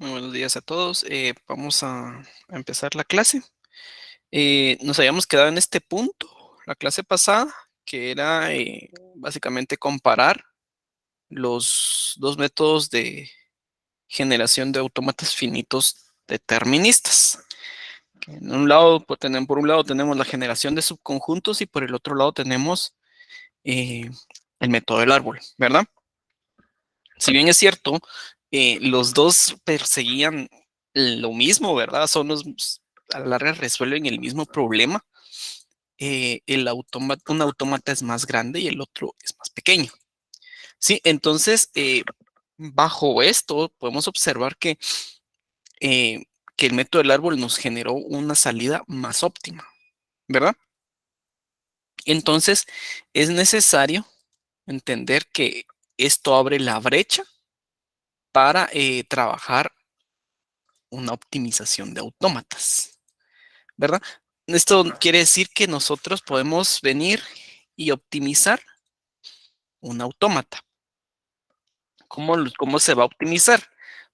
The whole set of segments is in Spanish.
Muy buenos días a todos. Vamos a empezar la clase. Nos habíamos quedado en este punto, la clase pasada, que era básicamente comparar los dos métodos de generación de autómatas finitos deterministas. En un lado, por un lado tenemos la generación de subconjuntos y por el otro lado tenemos eh, el método del árbol, ¿verdad? Si bien es cierto, los dos perseguían lo mismo, ¿verdad? A la larga resuelven el mismo problema. Un autómata es más grande y el otro es más pequeño. Sí, entonces, bajo esto podemos observar eh, que el método del árbol nos generó una salida más óptima, ¿verdad? Entonces, es necesario entender que esto abre la brecha para trabajar una optimización de autómatas, ¿verdad? Esto quiere decir que nosotros podemos venir y optimizar un autómata. ¿Cómo se va a optimizar?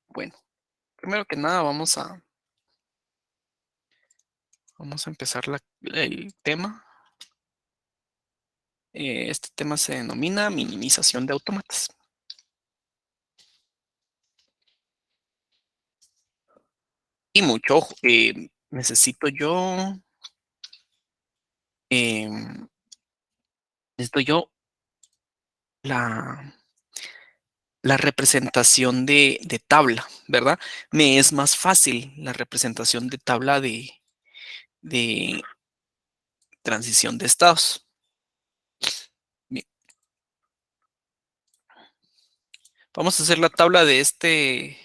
Bueno, primero que nada vamos a empezar el tema. Este tema se denomina minimización de autómatas. Y mucho ojo, eh, necesito yo la, la representación de tabla, ¿verdad? Me es más fácil la representación de tabla de transición de estados. Bien, vamos a hacer la tabla de este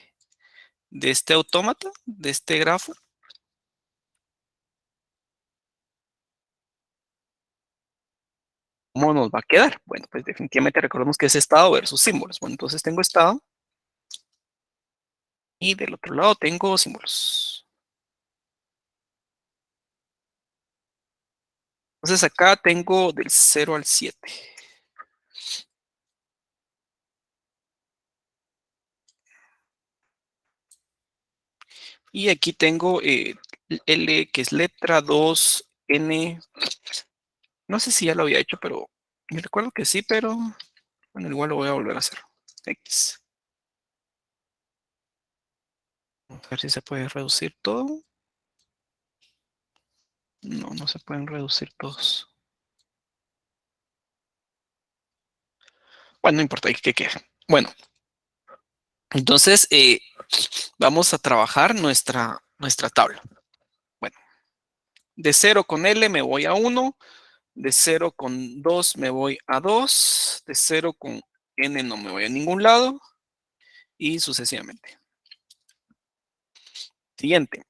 autómata, de este grafo. ¿Cómo nos va a quedar? Bueno, pues definitivamente recordemos que es estado versus símbolos. Bueno, entonces tengo estado y del otro lado tengo símbolos. Entonces acá tengo del 0 al 7. Y aquí tengo L, que es letra, 2 N. No sé si ya lo había hecho, pero me recuerdo que sí, pero bueno, igual lo voy a volver a hacer. X. Vamos a ver si se puede reducir todo. No, no se pueden reducir todos. Bueno, no importa, que quede. Bueno, entonces vamos a trabajar nuestra tabla. Bueno, de 0 con L me voy a 1, de 0 con 2 me voy a 2, de 0 con N no me voy a ningún lado y sucesivamente. Siguiente,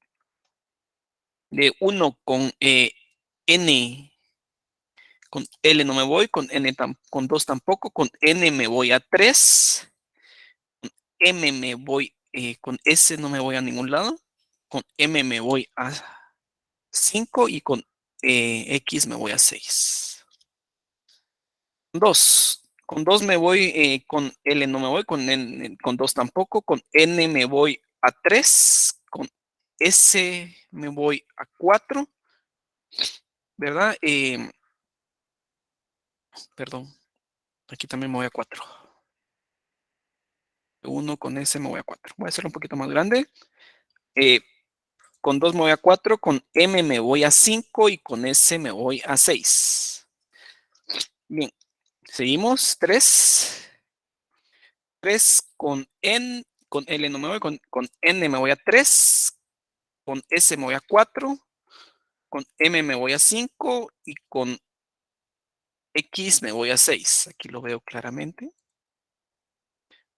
de 1 con L no me voy, con 2 tampoco, con N me voy a 3, M me voy, con S no me voy a ningún lado, con M me voy a 5 y con X me voy a 6. 2. Con 2 me voy, con L no me voy, con 2 tampoco, con N me voy a 3, con S me voy a 4, ¿verdad? Perdón, aquí también me voy a 4. 1 con S me voy a 4. Voy a hacerlo un poquito más grande. Eh, con 2 me voy a 4, con M me voy a 5 y con S me voy a 6. Bien, seguimos. 3. 3 con L no me voy, con N me voy a 3, con S me voy a 4, con M me voy a 5 y con X me voy a 6. Aquí lo veo claramente,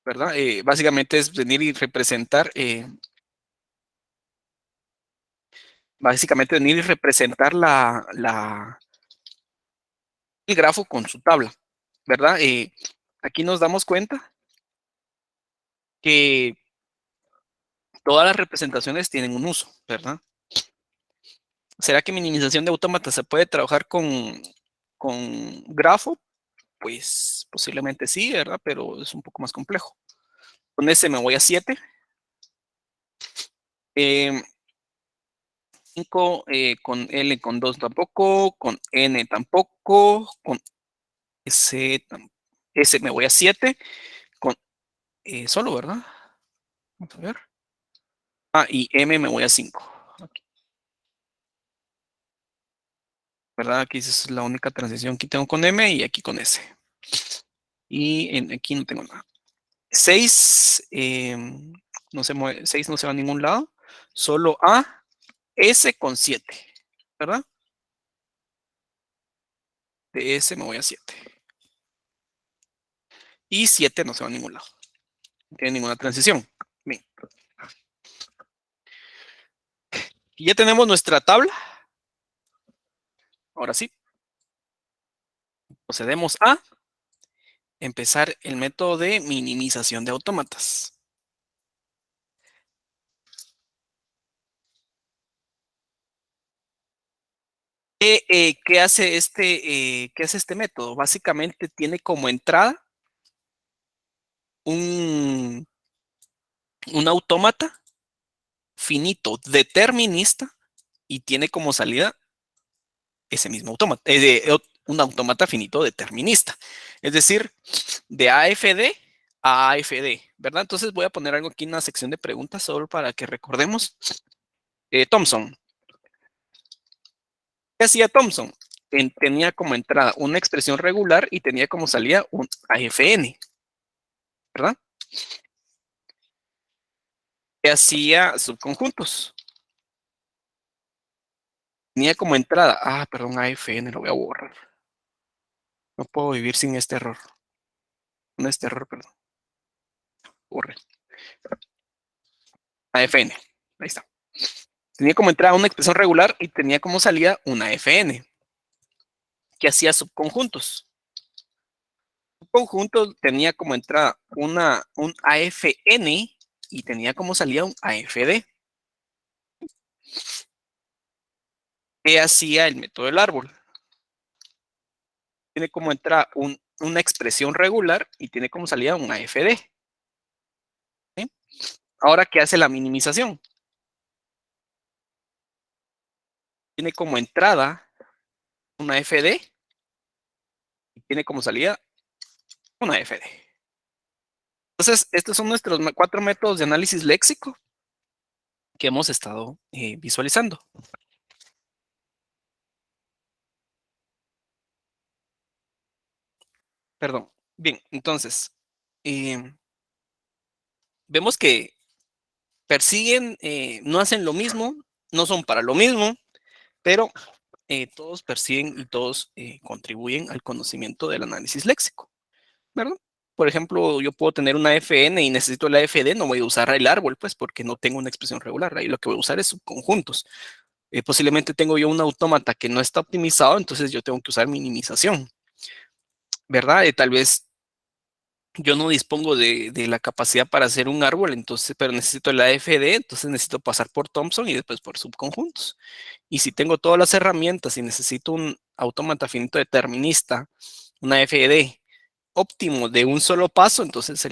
¿verdad? Básicamente es venir y representar el grafo con su tabla, ¿verdad? Aquí nos damos cuenta que todas las representaciones tienen un uso, ¿verdad? ¿Será que minimización de autómatas se puede trabajar con grafo? Pues posiblemente sí, ¿verdad? Pero es un poco más complejo. Con ese me voy a 7, Eh, 5 con L con 2 tampoco, con N tampoco, con S, S me voy a 7, con solo, ¿verdad? Vamos a ver. Ah, y M me voy a 5. ¿Verdad? Aquí es la única transición que tengo con M y aquí con S. Y aquí no tengo nada. 6 no se mueve, 6 no se va a ningún lado. Solo A, S con 7, ¿verdad? De S me voy a 7. Y 7 no se va a ningún lado. No tiene ninguna transición. Bien. Y ya tenemos nuestra tabla. Ahora sí, procedemos a empezar el método de minimización de autómatas. ¿Qué hace este método? Básicamente tiene como entrada un, un autómata finito determinista y tiene como salida ese mismo autómata, un autómata finito determinista. Es decir, de AFD a AFD, ¿verdad? Entonces voy a poner algo aquí en la sección de preguntas solo para que recordemos. Thomson. ¿Qué hacía Thomson? Tenía como entrada una expresión regular y tenía como salida un AFN, ¿verdad? ¿Qué hacía subconjuntos? Tenía como entrada, perdón, AFN, lo voy a borrar. No puedo vivir sin este error. No este error, perdón. Borre. AFN. Ahí está. Tenía como entrada una expresión regular y tenía como salida una AFN. ¿Qué hacía subconjuntos? Subconjuntos tenía como entrada un AFN y tenía como salida un AFD. ¿Qué hacía el método del árbol? Tiene como entrada una expresión regular y tiene como salida un AFD. ¿Sí? Ahora, ¿qué hace la minimización? Tiene como entrada una AFD y tiene como salida una AFD. Entonces, estos son nuestros 4 métodos de análisis léxico que hemos estado visualizando. Perdón. Bien, entonces, vemos que persiguen, no hacen lo mismo, no son para lo mismo, pero todos persiguen y todos contribuyen al conocimiento del análisis léxico, ¿verdad? Por ejemplo, yo puedo tener una FN y necesito la FD, no voy a usar el árbol, pues, porque no tengo una expresión regular. Ahí lo que voy a usar es subconjuntos. Posiblemente tengo yo un autómata que no está optimizado, entonces yo tengo que usar minimización, ¿verdad? Tal vez yo no dispongo de la capacidad para hacer un árbol, entonces, pero necesito la FD, entonces necesito pasar por Thomson y después por subconjuntos. Y si tengo todas las herramientas y necesito un autómata finito determinista, una FD óptimo de un solo paso, entonces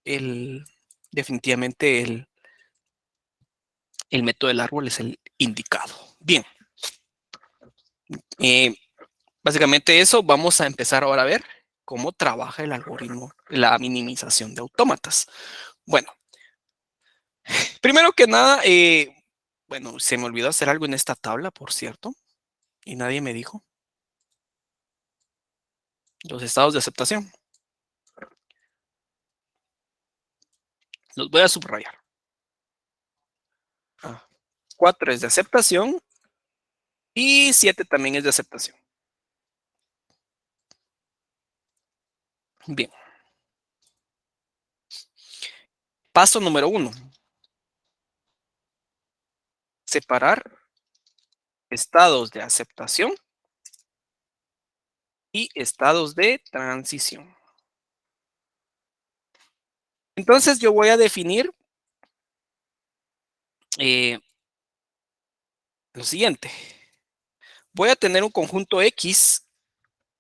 el, definitivamente el método del árbol es el indicado. Bien, eh, básicamente eso, vamos a empezar ahora a ver cómo trabaja el algoritmo, la minimización de autómatas. Bueno, primero que nada, bueno, se me olvidó hacer algo en esta tabla, por cierto, y nadie me dijo. Los estados de aceptación. Los voy a subrayar. 4 es de aceptación y 7 también es de aceptación. Bien. Paso número 1. Separar estados de aceptación y estados de transición. Entonces yo voy a definir lo siguiente. Voy a tener un conjunto X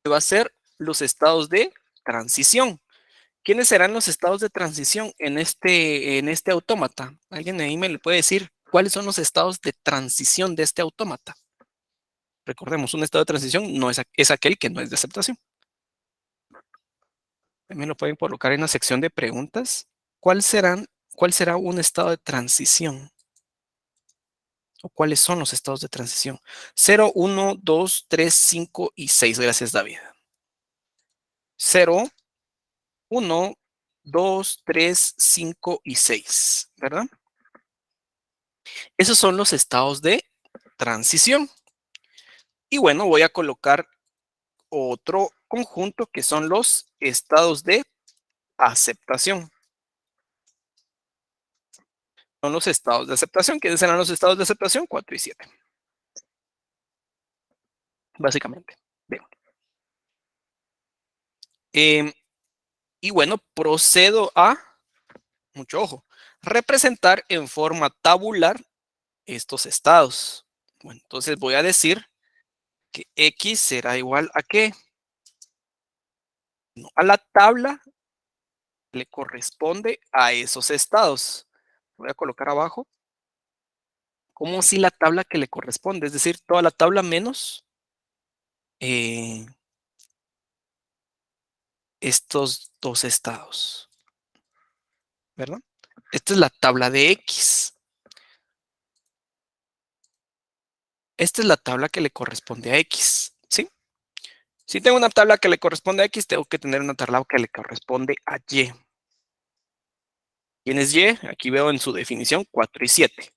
que va a ser los estados de transición. ¿Quiénes serán los estados de transición en este autómata? ¿Alguien ahí me le puede decir cuáles son los estados de transición de este autómata? Recordemos, un estado de transición no es aquel que no es de aceptación. También lo pueden colocar en la sección de preguntas. ¿Cuál será un estado de transición? ¿O cuáles son los estados de transición? 0, 1, 2, 3, 5 y 6. Gracias, David. 0, 1, 2, 3, 5 y 6, ¿verdad? Esos son los estados de transición. Y bueno, voy a colocar otro conjunto que son los estados de aceptación. Son los estados de aceptación. ¿Quiénes serán los estados de aceptación? 4 y 7. Básicamente. Bien. Y bueno, procedo a, mucho ojo, representar en forma tabular estos estados. Bueno, entonces voy a decir que X será igual a ¿qué? No, a la tabla le corresponde a esos estados. Voy a colocar abajo como si la tabla que le corresponde, es decir, toda la tabla menos eh, estos dos estados, ¿verdad? Esta es la tabla de X. Esta es la tabla que le corresponde a X, ¿sí? Si tengo una tabla que le corresponde a X, tengo que tener una tabla que le corresponde a Y. ¿Quién es Y? Aquí veo en su definición 4 y 7.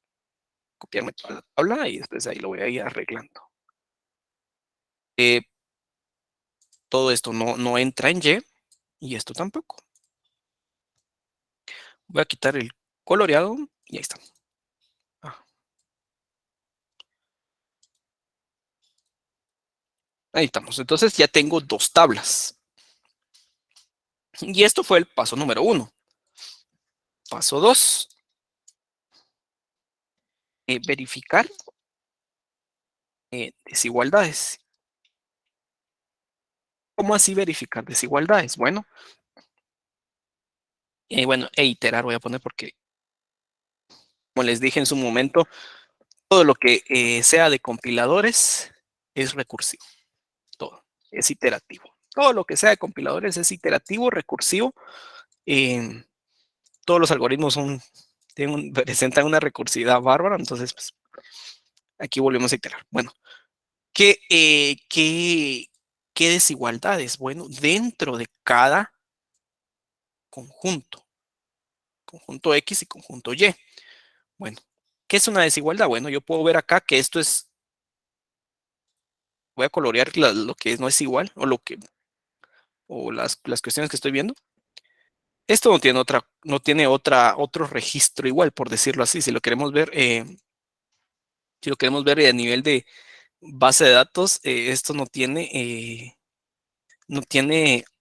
Copiarme toda la tabla y después ahí lo voy a ir arreglando. Todo esto no entra en Y y esto tampoco. Voy a quitar el coloreado y ahí está. Ah, ahí estamos. Entonces ya tengo dos tablas. Y esto fue el paso número 1. Paso 2. Verificar desigualdades. ¿Cómo así verificar desigualdades? Bueno, e iterar voy a poner porque, como les dije en su momento, todo lo que sea de compiladores es recursivo. Todo es iterativo. Todo lo que sea de compiladores es iterativo, recursivo. Todos los algoritmos presentan una recursividad bárbara, entonces pues, aquí volvemos a iterar. Bueno, ¿qué desigualdades? Bueno, dentro de cada conjunto X y conjunto Y. Bueno, ¿qué es una desigualdad? Bueno, yo puedo ver acá que esto es, voy a colorear lo que no es igual o las cuestiones que estoy viendo. Esto no tiene otro registro igual, por decirlo así. Si lo queremos ver a nivel de base de datos, esto no tiene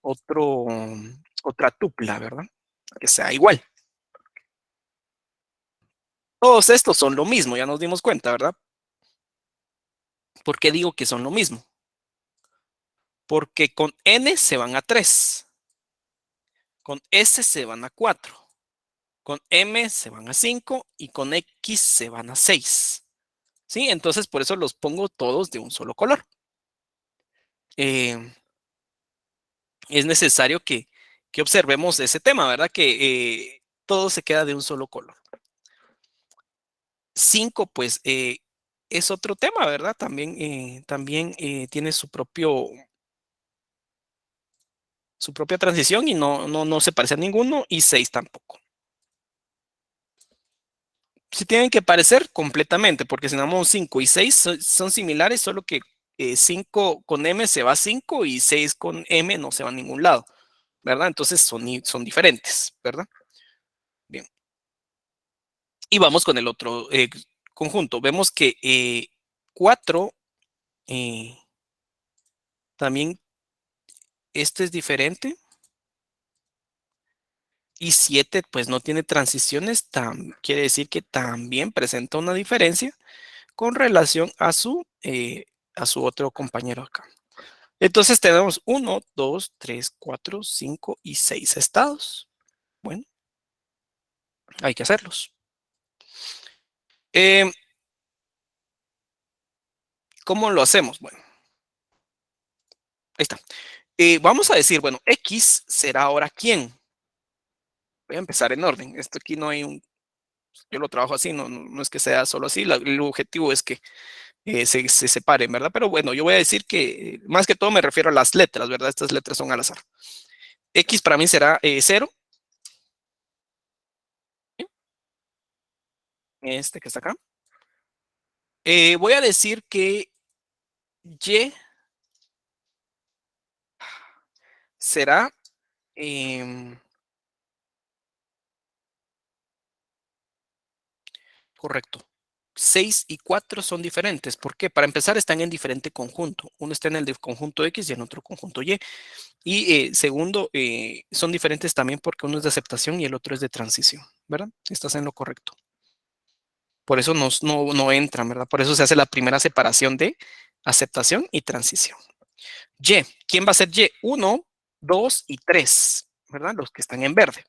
otra tupla, ¿verdad? Que sea igual. Todos estos son lo mismo, ya nos dimos cuenta, ¿verdad? ¿Por qué digo que son lo mismo? Porque con N se van a 3, con S se van a 4, con M se van a 5 y con X se van a 6. ¿Sí? Entonces, por eso los pongo todos de un solo color. Es necesario que observemos ese tema, ¿verdad? Que todo se queda de un solo color. 5, pues, es otro tema, ¿verdad? También tiene su propia transición y no se parece a ninguno, y 6 tampoco. Se tienen que parecer completamente, porque si no, 5 y 6 son similares, solo que 5 con M se va a 5 y 6 con M no se va a ningún lado, ¿verdad? Entonces son diferentes, ¿verdad? Bien. Y vamos con el otro conjunto. Vemos que 4 también este es diferente. Y 7 pues no tiene transiciones, quiere decir que también presenta una diferencia con relación a su otro compañero acá. Entonces tenemos 1, 2, 3, 4, 5 y 6 estados. Bueno, hay que hacerlos. Eh, ¿Cómo lo hacemos? Bueno, ahí está. Vamos a decir, bueno, X será ahora quién. Voy a empezar en orden. Esto aquí no hay un, yo lo trabajo así, no es que sea solo así. El objetivo es que se separen, ¿verdad? Pero bueno, yo voy a decir que más que todo me refiero a las letras, ¿verdad? Estas letras son al azar. X para mí será 0, este que está acá. Voy a decir que Y será, em, correcto. 6 y 4 son diferentes. ¿Por qué? Para empezar, están en diferente conjunto. Uno está en el de conjunto X y en otro conjunto Y. Y segundo, son diferentes también porque uno es de aceptación y el otro es de transición, ¿verdad? Estás en lo correcto. Por eso no entran, ¿verdad? Por eso se hace la primera separación de aceptación y transición. Y, ¿quién va a ser Y? 1, 2 y 3, ¿verdad? Los que están en verde.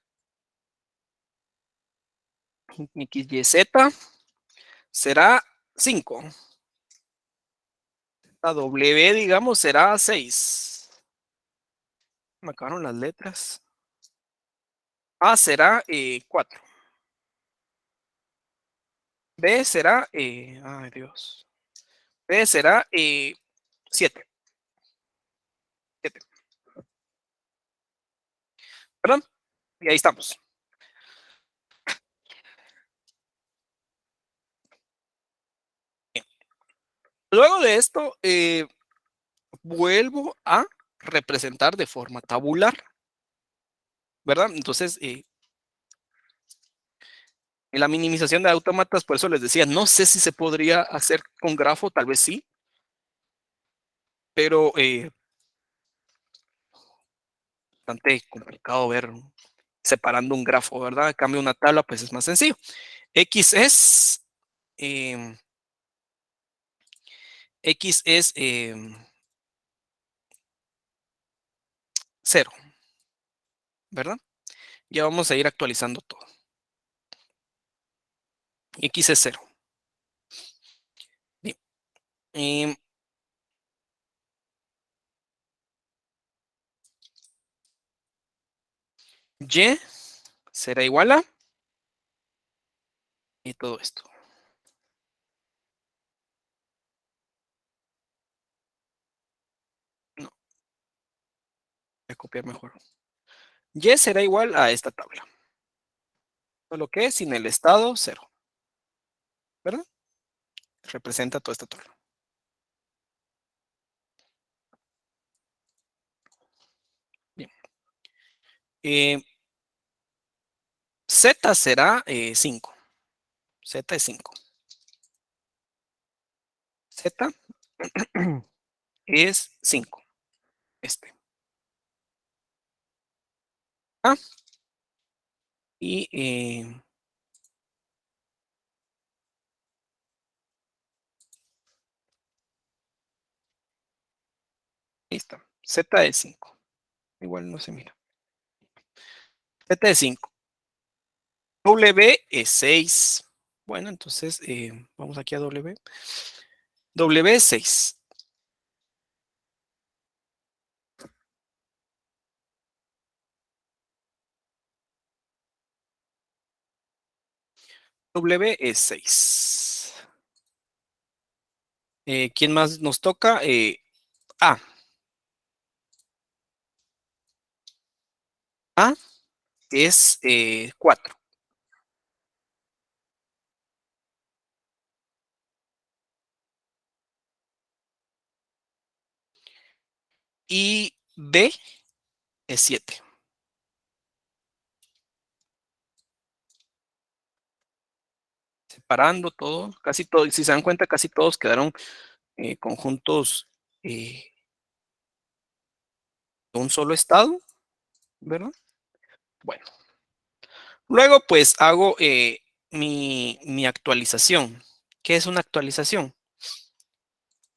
X, Y, Z será 5. La W, digamos, será 6. Me acabaron las letras. A será 4. B será, ay Dios. B será 7. ¿Perdón? Y ahí estamos. Luego de esto, vuelvo a representar de forma tabular, ¿verdad? Entonces, en la minimización de autómatas, por eso les decía, no sé si se podría hacer con grafo, tal vez sí, pero bastante complicado ver separando un grafo, ¿verdad? En cambio, una tabla, pues es más sencillo. X es, eh, X es 0, ¿verdad? Ya vamos a ir actualizando todo. X es 0. Bien. Em, Y será igual a y todo esto. No, voy a copiar mejor. Y será igual a esta tabla. Solo que sin el estado 0, ¿verdad? Representa toda esta tabla. Bien. Eh, Z será 5. Z es 5. Z es 5. Este. Ah, y ahí está. Z es 5. Igual no se mira. Z es 5. W es 6. Bueno, entonces vamos aquí a W. W es 6. W es 6. ¿Quién más nos toca? A. A es 4. Y B es 7. Separando todo, casi todo, si se dan cuenta, casi todos quedaron conjuntos de un solo estado, ¿verdad? Bueno, luego pues hago mi actualización. ¿Qué es una actualización?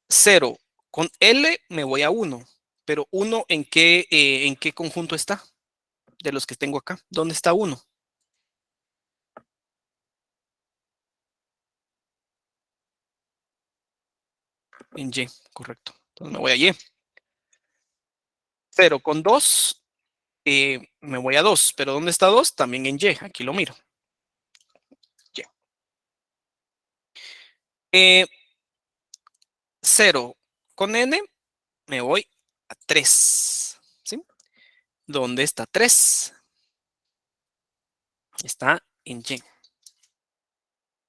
0. Con L me voy a 1. Pero 1, ¿en qué conjunto está? De los que tengo acá. ¿Dónde está 1? En Y, correcto. Entonces me voy a Y. 0 con 2, me voy a 2. ¿Pero dónde está 2? También en Y. Aquí lo miro. Y. 0 con N, me voy a 3. ¿Sí? ¿Dónde está 3? Está en Y.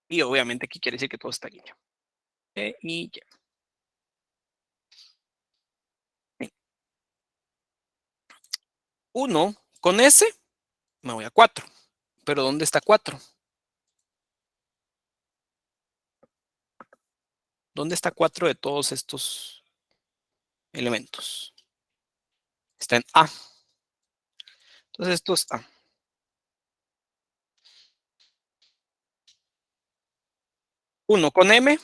Y obviamente aquí quiere decir que todo está en Y. Y Y. 1 con S, me voy a 4. ¿Pero dónde está 4? ¿Dónde está 4 de todos estos elementos? Está en A. Entonces esto es A. 1 con M,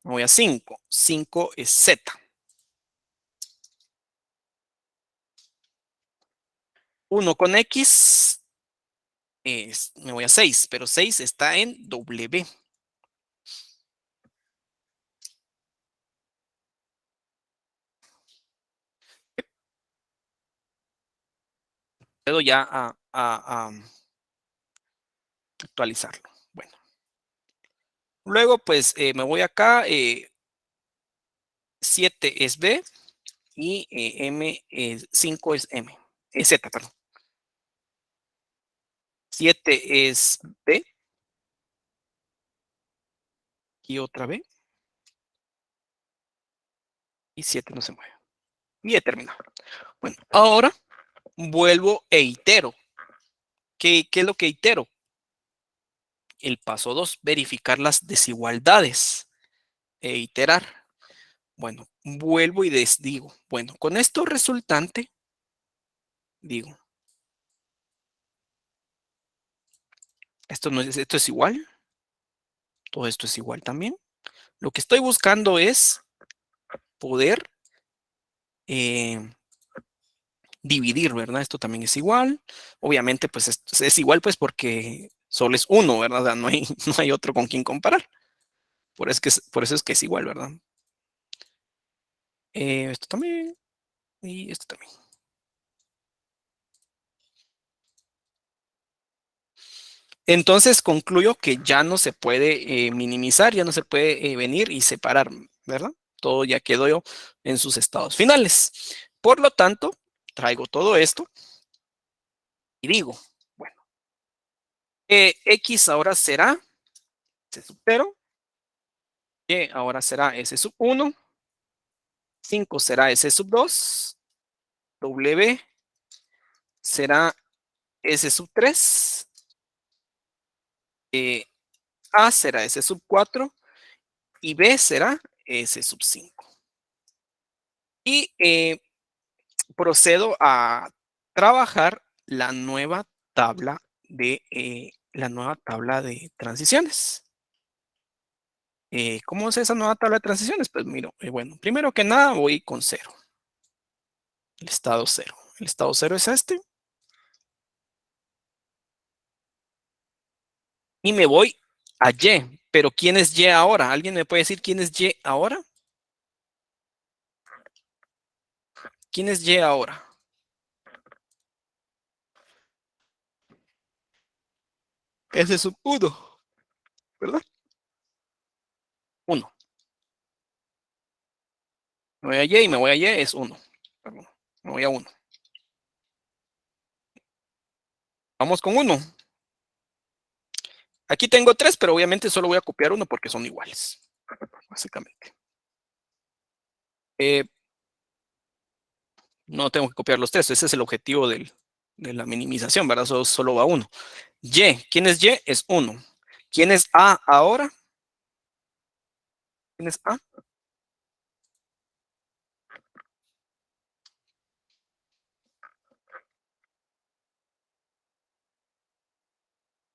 me voy a 5. 5 es Z. 1 con X, me voy a 6, pero 6 está en W. Puedo ya a actualizarlo. Bueno, luego pues me voy acá. 7 es B y 5 es M. Z, perdón. 7 es B y otra B. Y 7 no se mueve. Y he terminado. Bueno, ahora vuelvo e itero. ¿Qué es lo que itero? El paso 2, verificar las desigualdades e iterar. Bueno, vuelvo y digo, bueno, con esto resultante, digo, esto es igual, todo esto es igual también. Lo que estoy buscando es poder eh, dividir, ¿verdad? Esto también es igual. Obviamente, pues es igual, pues porque solo es uno, ¿verdad? O sea, no hay, no hay otro con quien comparar. Por eso es que es igual, ¿verdad? Esto también y esto también. Entonces concluyo que ya no se puede minimizar, ya no se puede venir y separar, ¿verdad? Todo ya quedó yo en sus estados finales. Por lo tanto, traigo todo esto y digo, bueno, X ahora será S sub 0, Y ahora será S sub 1, 5 será S sub 2, W será S sub 3, A será S sub 4 y B será S sub 5. Y procedo a trabajar la nueva tabla de transiciones. ¿Cómo es esa nueva tabla de transiciones? Pues miro, bueno, primero que nada voy con 0, el estado 0. El estado 0 es este. Y me voy a Y. Pero ¿quién es Y ahora? ¿Alguien me puede decir quién es Y ahora? ¿Quién es Y ahora? Ese es un 1, ¿verdad? 1. Me voy a Y y me voy a Y es 1. Perdón, me voy a 1. Vamos con 1. Aquí tengo 3, pero obviamente solo voy a copiar 1 porque son iguales, básicamente. No tengo que copiar los 3. Ese es el objetivo de la minimización, ¿verdad? Solo va 1. Y. ¿Quién es Y? Es 1. ¿Quién es A ahora? ¿Quién es A?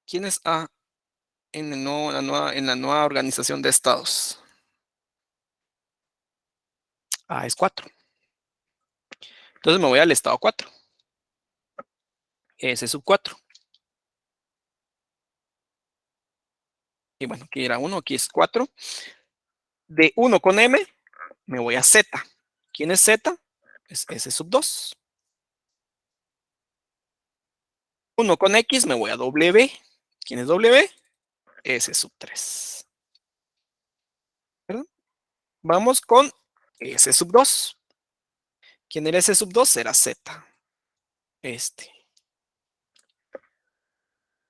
¿Quién es A en, en la nueva organización de estados? A es 4. Entonces me voy al estado 4. S sub 4. Y bueno, aquí era 1, aquí es 4. De 1 con M me voy a Z. ¿Quién es Z? Es S sub 2. 1 con X me voy a W. ¿Quién es W? S sub 3. ¿Verdad? Vamos con S sub 2. ¿Quién era S sub 2? Será Z. Este.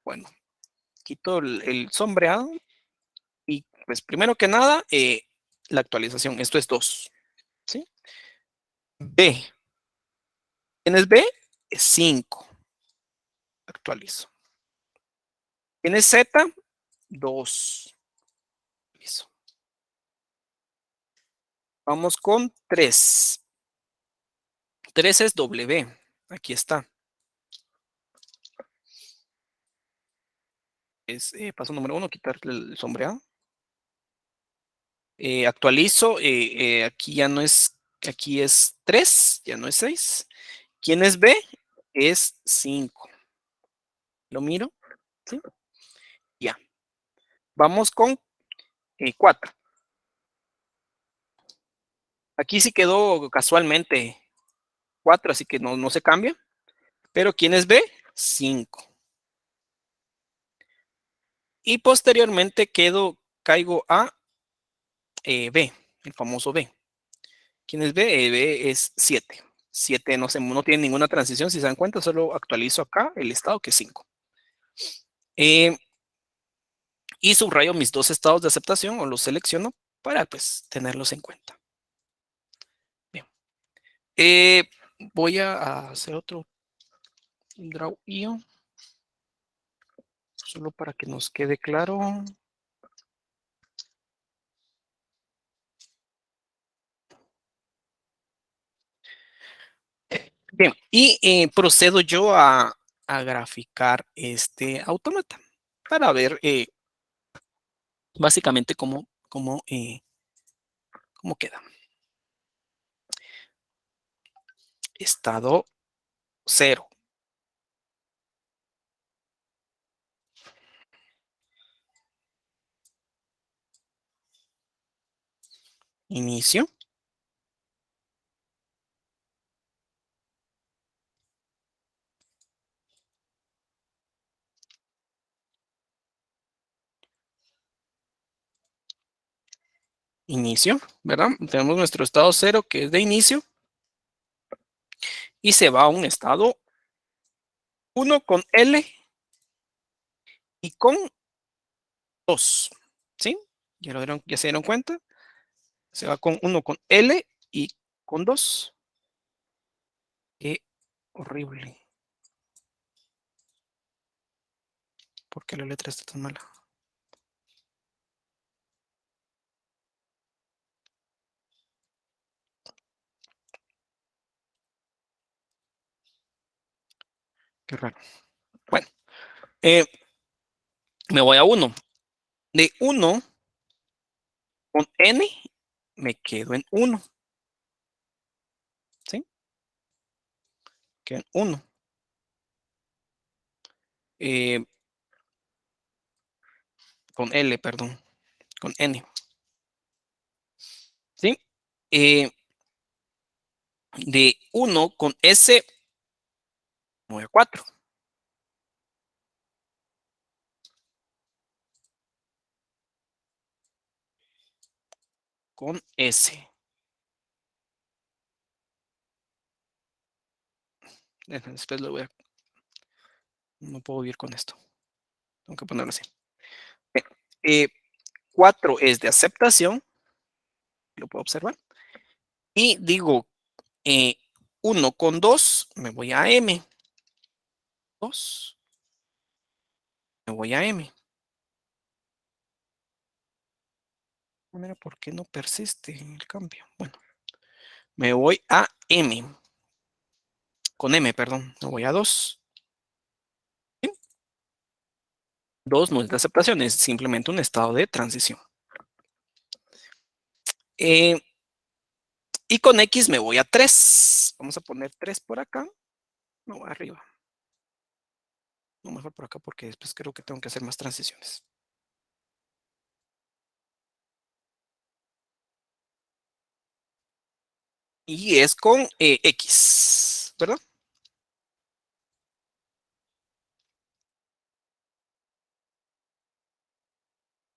Bueno, quito el sombreado. Y pues primero que nada, la actualización. Esto es 2. ¿Sí? B. ¿Quién es B? Es 5. Actualizo. ¿Quién es Z? 2. Listo. Vamos con 3. 3 es W. Aquí está. Es paso número 1, quitar el sombreado. Actualizo. Aquí ya no es, aquí es 3, ya no es 6. ¿Quién es B? Es 5. Lo miro. ¿Sí? Ya. Vamos con 4. Aquí sí quedó casualmente 4, así que no se cambia. Pero ¿quién es B? 5. Y posteriormente caigo a B, el famoso B. ¿Quién es B? B es 7. 7 no tiene ninguna transición, si se dan cuenta, solo actualizo acá el estado que es 5. Y subrayo mis dos estados de aceptación o los selecciono para pues tenerlos en cuenta. Bien. Voy a hacer otro draw IO, solo para que nos quede claro. Bien, y procedo yo a graficar este autómata para ver básicamente cómo queda. Estado 0. Inicio. Inicio, ¿verdad? Tenemos nuestro estado 0 que es de inicio y se va a un estado 1 con L y con 2. ¿Sí? Ya se dieron cuenta. Se va con 1 con L y con 2. Qué horrible. ¿Por qué la letra está tan mala? Qué raro. Bueno, me voy a 1. De 1 con N me quedo en 1. ¿Sí? Quedo en 1. Con L, perdón. Con N. ¿Sí? De 1 con S me voy a 4. Con S. Después lo voy a... No puedo vivir con esto. Tengo que ponerlo así. 4 es de aceptación. Lo puedo observar. Y digo, 1 con 2, me voy a M. 2, me voy a M. Mira, ¿por qué no persiste el cambio? Bueno, me voy a M. Con M, perdón. Me voy a 2. 2 no es de aceptación, es simplemente un estado de transición. Y con X me voy a 3. Vamos a poner 3 por acá. Me voy arriba. No, mejor por acá porque después creo que tengo que hacer más transiciones. Y es con X, ¿verdad?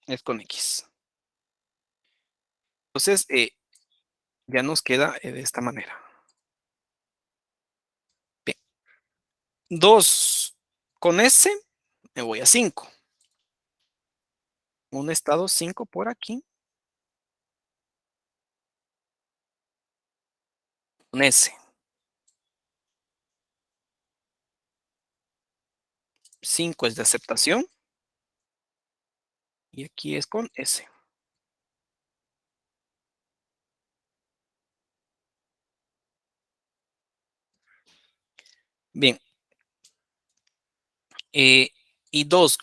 Es con X. Entonces, ya nos queda de esta manera. Bien. 2 con S, me voy a 5. Un estado 5 por aquí. Con S. 5 es de aceptación. Y aquí es con S. Bien. Y 2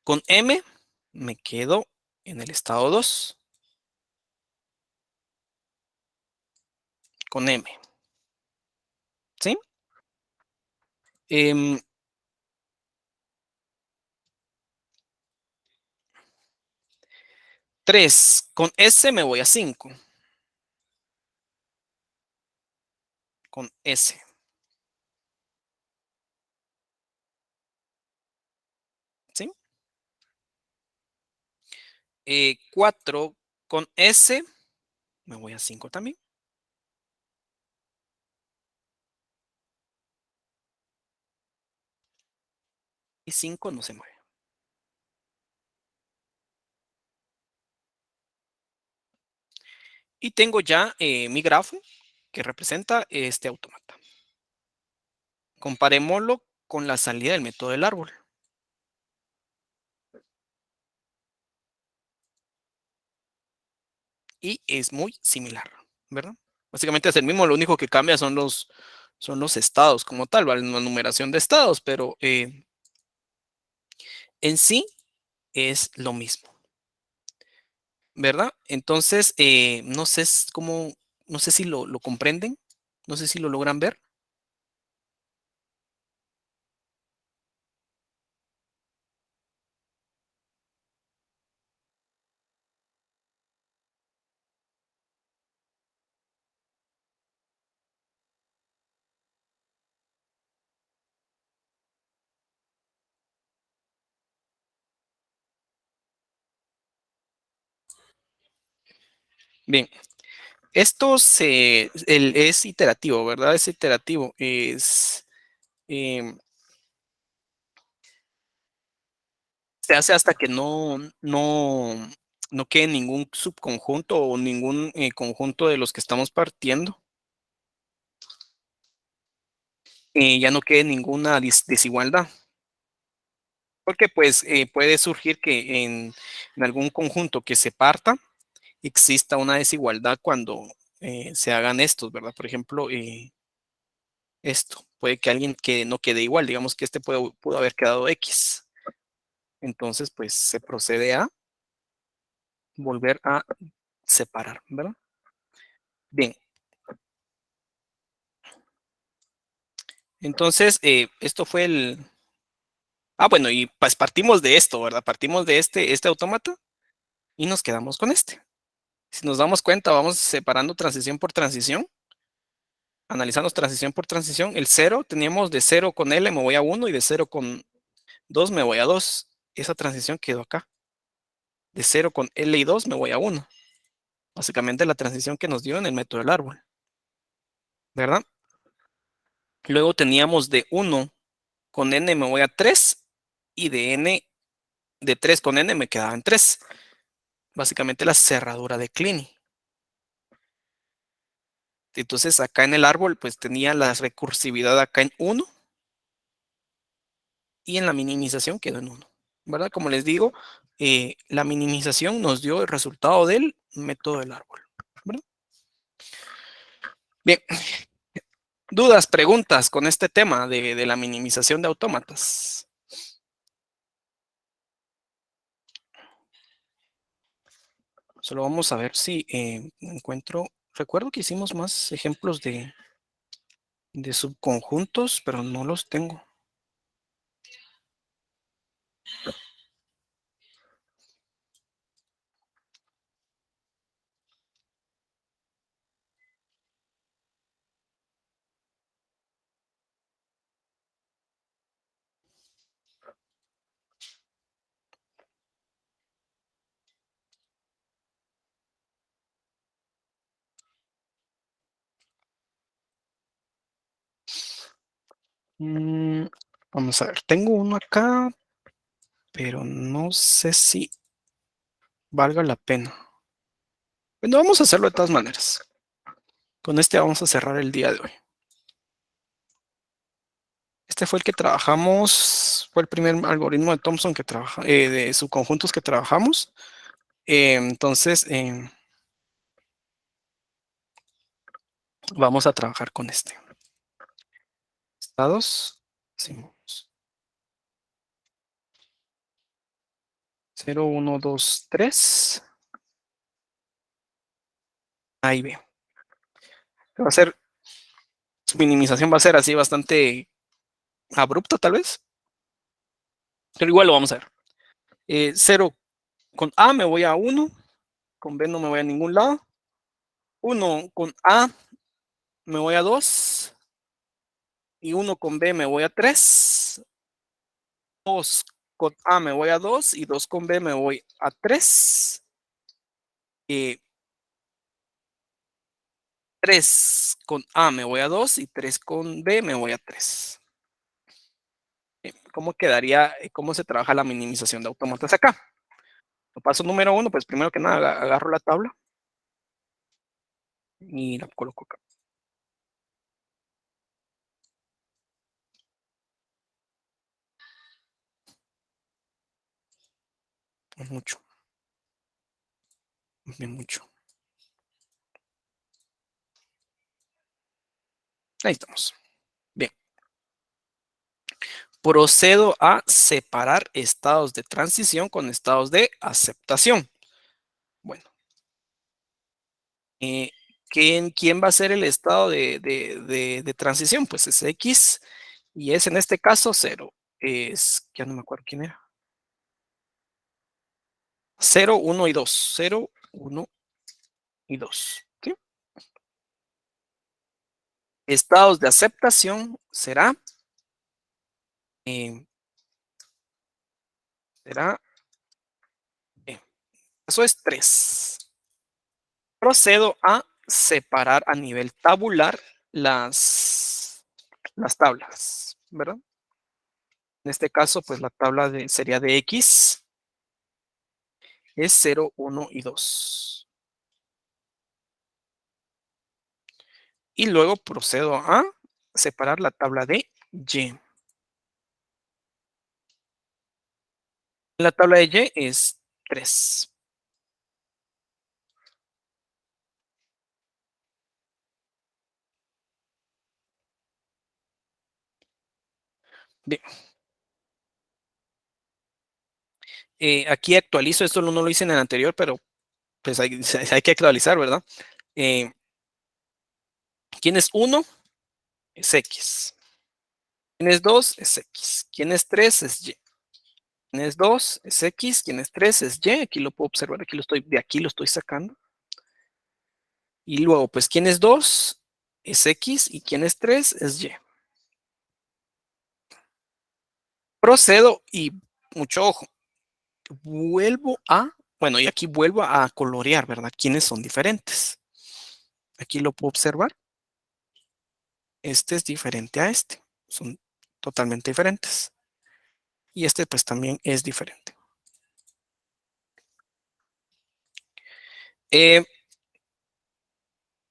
con M, me quedo en el estado 2. Con M. ¿Sí? 3 con S me voy a 5. Con S. ¿Sí? 4 con S me voy a 5 también. Y 5 no se mueve. Y tengo ya mi grafo que representa este autómata. Comparémoslo con la salida del método del árbol. Y es muy similar, ¿verdad? Básicamente es el mismo, lo único que cambia son los estados como tal, ¿vale? La numeración de estados, pero en sí es lo mismo, ¿verdad? Entonces, no sé cómo, no sé si lo comprenden, no sé si lo logran ver. Bien, es iterativo, ¿verdad? Es iterativo, em, se hace hasta que no quede ningún subconjunto o ningún conjunto de los que estamos partiendo. Ya no quede ninguna desigualdad. Porque pues puede surgir que en algún conjunto que se parta exista una desigualdad cuando se hagan estos, ¿verdad? Por ejemplo, esto, puede que alguien que no quede igual, digamos que este pudo haber quedado X. Entonces, pues se procede a volver a separar, ¿verdad? Bien, entonces esto fue el... Ah, bueno, y pues partimos de esto, ¿verdad? Partimos de este autómata y nos quedamos con este. Si nos damos cuenta, vamos separando transición por transición. Analizamos transición por transición. El 0 teníamos de 0 con L me voy a 1 y de 0 con 2 me voy a 2. Esa transición quedó acá. De 0 con L y 2 me voy a 1. Básicamente la transición que nos dio en el método del árbol, ¿verdad? Luego teníamos de 1 con N me voy a 3 y de 3 con N me quedaban 3. Básicamente la cerradura de Kleene. Entonces acá en el árbol pues tenía la recursividad acá en 1 y en la minimización quedó en 1, ¿verdad? Como les digo, la minimización nos dio el resultado del método del árbol, ¿verdad? Bien, dudas, preguntas con este tema de la minimización de autómatas. Solo vamos a ver si encuentro Recuerdo que hicimos más ejemplos de subconjuntos, pero no los tengo. Mm, vamos a ver, tengo uno acá, pero no sé si valga la pena. Bueno, vamos a hacerlo de todas maneras. Con este vamos a cerrar el día de hoy. Este fue el que trabajamos, fue el primer algoritmo de Thomson que trabaja, de subconjuntos que trabajamos. Entonces, vamos a trabajar con este. Estados, decimos 0, 1, 2, 3, A y B. Va a ser, su minimización va a ser así bastante abrupta tal vez, pero igual lo vamos a ver. 0 con A me voy a 1, con B no me voy a ningún lado. 1 con A me voy a 2 y 1 con B me voy a 3. 2 con A me voy a 2 y 2 con B me voy a 3. 3 con A me voy a 2 y 3 con B me voy a 3. ¿Cómo quedaría, cómo se trabaja la minimización de autómatas acá? Paso número 1, pues primero que nada agarro la tabla y la coloco acá. Es mucho, es mucho. Ahí estamos. Bien. Procedo a separar estados de transición con estados de aceptación. Bueno, eh, ¿quién va a ser el estado de transición? Pues es X y es en este caso 0. Ya no me acuerdo quién era. 0, 1 y 2. 0, 1 y 2. ¿Sí? Estados de aceptación será, eh, será, eh, eso es 3. Procedo a separar a nivel tabular las tablas, ¿verdad? En este caso, pues la tabla sería de X, es 0, 1 y 2. Y luego procedo a separar la tabla de Y. La tabla de Y es 3. Bien. Aquí actualizo, esto no lo hice en el anterior, pero pues hay que actualizar, ¿verdad? ¿Quién es 1? Es X. ¿Quién es 2? Es X. ¿Quién es 3? Es Y. ¿Quién es 2? Es X. ¿Quién es 3? Es Y. Aquí lo puedo observar, de aquí lo estoy sacando. Y luego, pues, ¿quién es 2? Es X. ¿Y quién es 3? Es Y. Procedo y mucho ojo. Bueno, y aquí vuelvo a colorear, ¿verdad? ¿Quiénes son diferentes? Aquí lo puedo observar. Este es diferente a este. Son totalmente diferentes. Y este, pues, también es diferente.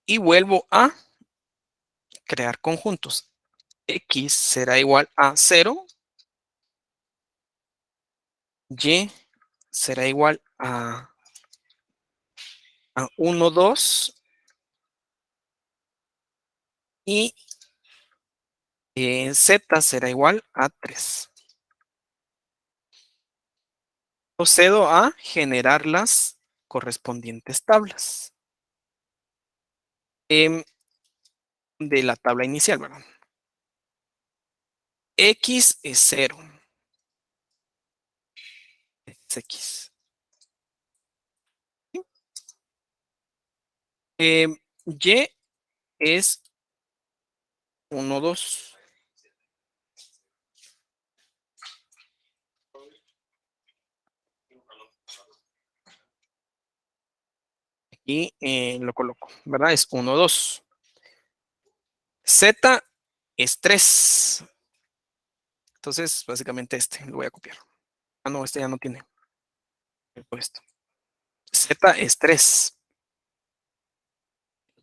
Y vuelvo a crear conjuntos. X será igual a 0. Y será igual a 1, 2. Y Z será igual a 3. Procedo a generar las correspondientes tablas. em, de la tabla inicial, ¿verdad? X es cero. Es X. ¿Sí? Y es uno 2. Y lo coloco, ¿verdad? Es uno 2. Z es 3. Entonces, básicamente este lo voy a copiar. Ah, no, este ya no tiene puesto. Z es 3.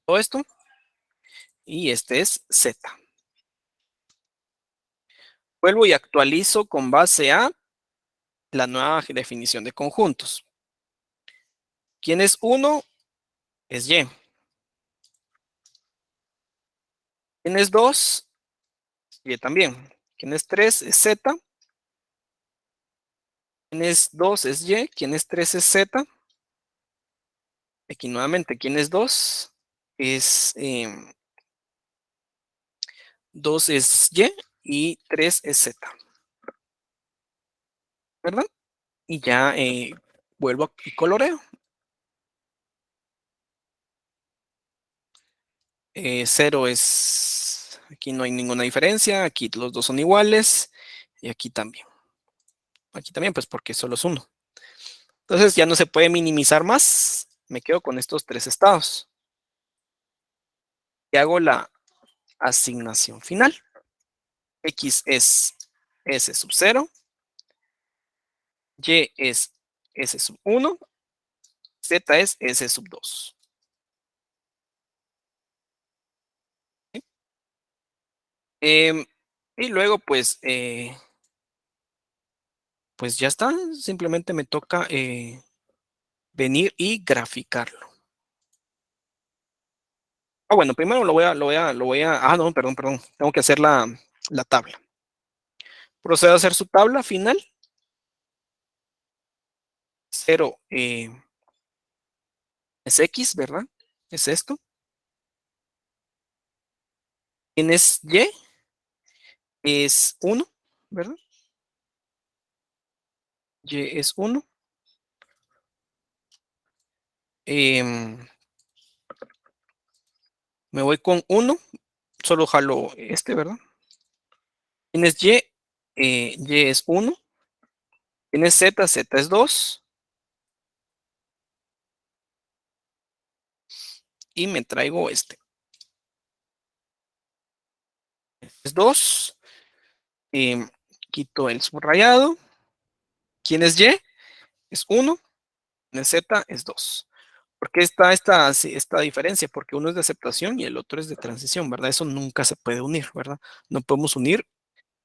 Todo esto. Y este es Z. Vuelvo y actualizo con base a la nueva definición de conjuntos. ¿Quién es uno? Es Y. ¿Quién es 2? Y también. ¿Quién es 3? Es Z. ¿Quién es 2? Es Y. ¿Quién es 3? Es Z. Aquí nuevamente, ¿quién es 2? Es 2 es Y 3 es Z, ¿verdad? Y ya vuelvo aquí y coloreo. 0 es, aquí no hay ninguna diferencia, aquí los dos son iguales y aquí también. Aquí también, pues porque solo es uno. Entonces ya no se puede minimizar más. Me quedo con estos tres estados. Y hago la asignación final. X es S sub 0. Y es S sub 1. Z es S sub 2. Y luego, pues ya está. Simplemente me toca venir y graficarlo. Ah, bueno, primero no, perdón. Tengo que hacer la tabla. Procedo a hacer su tabla final. 0 es X, ¿verdad? Es esto. ¿Quién es Y? Es 1, ¿verdad? Y es 1. Me voy con 1. Solo jalo este, ¿verdad? ¿Quién es Y? Y es 1. ¿Quién es Z? Z es 2. Y me traigo este. Es 2. Quito el subrayado. ¿Quién es Y? Es 1. ¿Quién es Z? Es 2. ¿Por qué está esta diferencia? Porque uno es de aceptación y el otro es de transición, ¿verdad? Eso nunca se puede unir, ¿verdad? No podemos unir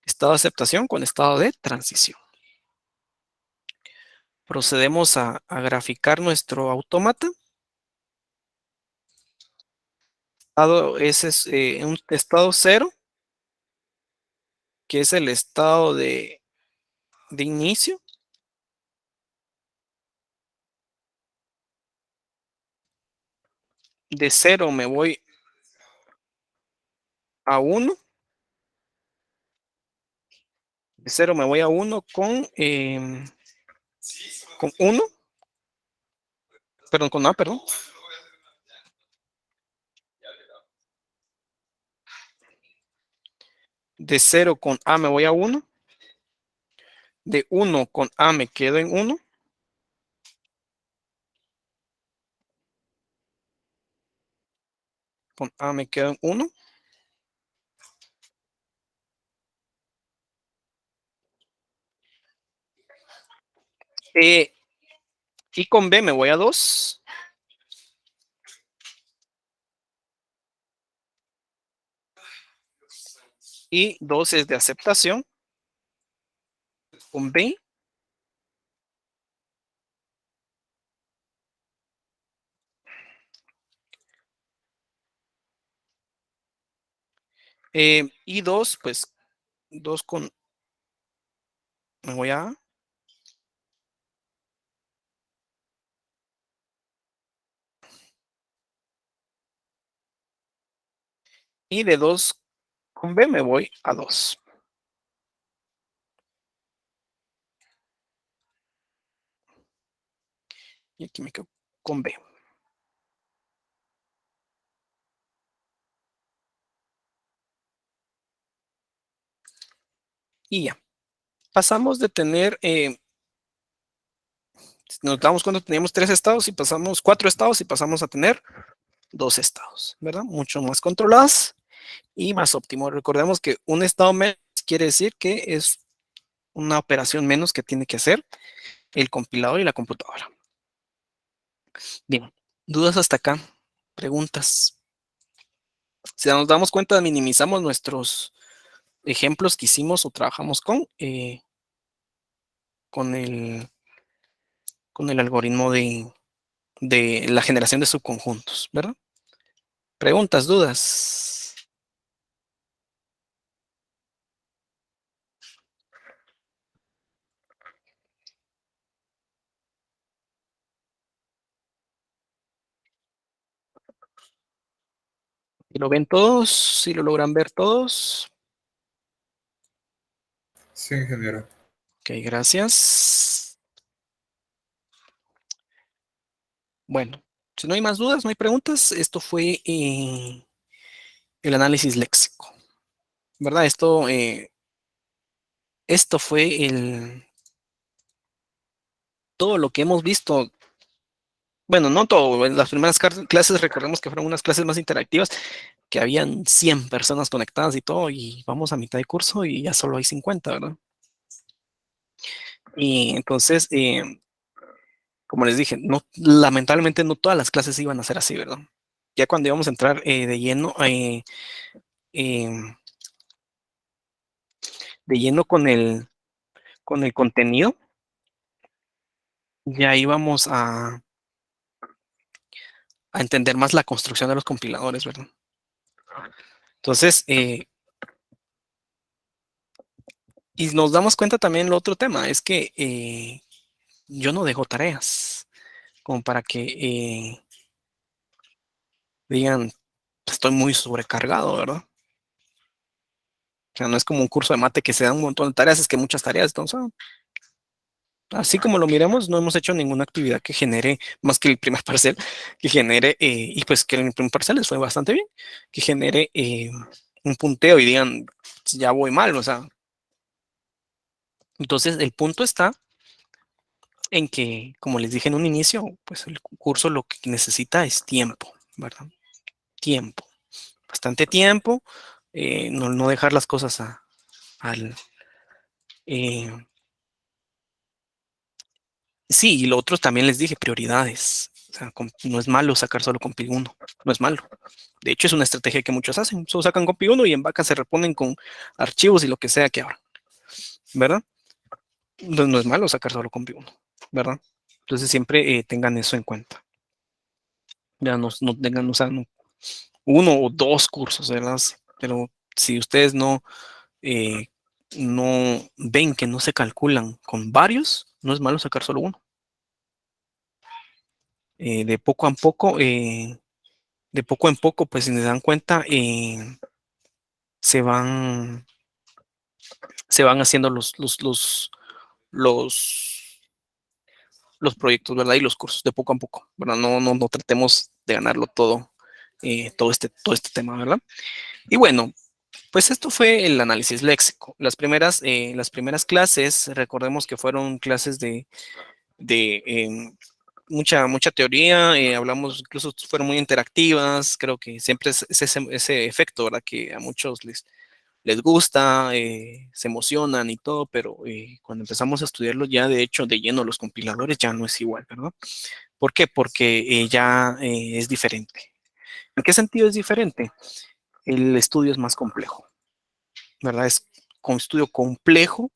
estado de aceptación con estado de transición. Procedemos a graficar nuestro autómata. Ese es un estado 0, que es el estado de inicio. De 0 me voy a 1. De 0 me voy a 1 con 1. Perdón, con A, perdón. De 0 con A me voy a 1. De 1 con A me quedo en 1. Con A me quedo en 1. Y con B me voy a 2. Y 2 es de aceptación. Con B. Y 2, pues 2 con, me voy a A. Y de 2 con B me voy a 2. Y aquí me quedo con B. Y ya. Pasamos de tener, nos damos cuenta, teníamos 3 estados y pasamos 4 estados y pasamos a tener 2 estados, ¿verdad? Mucho más controladas y más óptimo. Recordemos que un estado menos quiere decir que es una operación menos que tiene que hacer el compilador y la computadora. Bien, dudas hasta acá, preguntas. Si nos damos cuenta, minimizamos nuestros ejemplos que hicimos o trabajamos con, el, con el algoritmo de la generación de subconjuntos, ¿verdad? Preguntas, dudas. Si lo ven todos, si lo logran ver todos. Sí, ingeniero. Ok, gracias. Bueno, si no hay más dudas, no hay preguntas, esto fue el análisis léxico, ¿verdad? Esto fue todo lo que hemos visto. Bueno, no todo, en las primeras clases recordemos que fueron unas clases más interactivas, que habían 100 personas conectadas y todo, y vamos a mitad de curso y ya solo hay 50, ¿verdad? Y entonces, como les dije, no, lamentablemente no todas las clases iban a ser así, ¿verdad? Ya cuando íbamos a entrar eh, de lleno con el contenido, ya íbamos a entender más la construcción de los compiladores, ¿verdad? Entonces, y nos damos cuenta también el otro tema, es que yo no dejo tareas como para que digan, estoy muy sobrecargado, ¿verdad? O sea, no es como un curso de mate que se da un montón de tareas, es que muchas tareas, entonces, así como lo miremos, no hemos hecho ninguna actividad que genere, más que el primer parcial, que genere, y pues que en el primer parcial les fue bastante bien, que genere un punteo y digan, ya voy mal, o sea, entonces el punto está en que, como les dije en un inicio, pues el curso lo que necesita es tiempo, ¿verdad? Tiempo, bastante tiempo, no dejar las cosas al... eh, sí, y lo otro también les dije, prioridades. O sea, no es malo sacar solo con Pi 1, no es malo. De hecho, es una estrategia que muchos hacen. Solo sacan con Pi 1 y en vaca se reponen con archivos y lo que sea que ahora, ¿verdad? No es malo sacar solo con Pi 1, ¿verdad? Entonces siempre tengan eso en cuenta. Ya no tengan, o sea, uno o dos cursos, ¿verdad? Pero si ustedes eh, no ven que no se calculan con varios, no es malo sacar solo uno. De poco a poco, de poco en poco, pues si se dan cuenta, se van, se van haciendo los, los proyectos, ¿verdad? Y los cursos de poco a poco, ¿verdad? No tratemos de ganarlo todo, todo este tema, ¿verdad? Y bueno, pues esto fue el análisis léxico. Las primeras clases, recordemos que fueron clases de mucha teoría, hablamos, incluso fueron muy interactivas, creo que siempre es ese efecto, ¿verdad? Que a muchos les gusta, se emocionan y todo, pero cuando empezamos a estudiarlo ya de hecho de lleno los compiladores ya no es igual, ¿verdad? ¿Por qué? Porque ya es diferente. ¿En qué sentido es diferente? El estudio es más complejo, ¿verdad? Es un estudio complejo,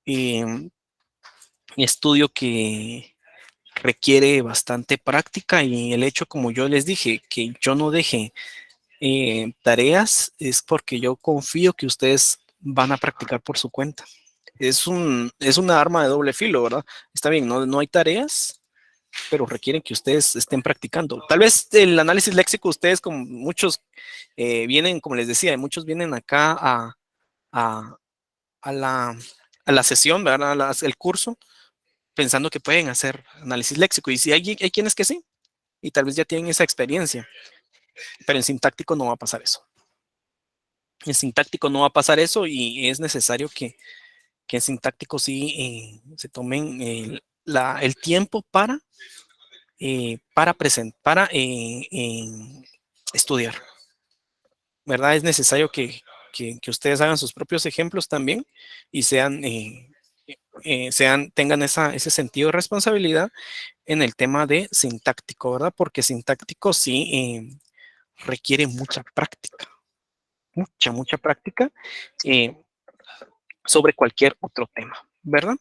eh, estudio que requiere bastante práctica y el hecho, como yo les dije, que yo no deje tareas es porque yo confío que ustedes van a practicar por su cuenta. Es una arma de doble filo, ¿verdad? Está bien, no hay tareas, pero requieren que ustedes estén practicando. Tal vez el análisis léxico, ustedes como muchos vienen, como les decía, muchos vienen acá a, a la, a la sesión, ¿verdad? El curso, pensando que pueden hacer análisis léxico. Y si hay quienes que sí, y tal vez ya tienen esa experiencia, pero en sintáctico no va a pasar eso. En sintáctico no va a pasar eso y es necesario que en sintáctico sí se tomen el tiempo para estudiar, ¿verdad? Es necesario que ustedes hagan sus propios ejemplos también y tengan ese sentido de responsabilidad en el tema de sintáctico, ¿verdad? Porque sintáctico sí requiere mucha práctica, mucha práctica eh, sobre cualquier otro tema, ¿verdad?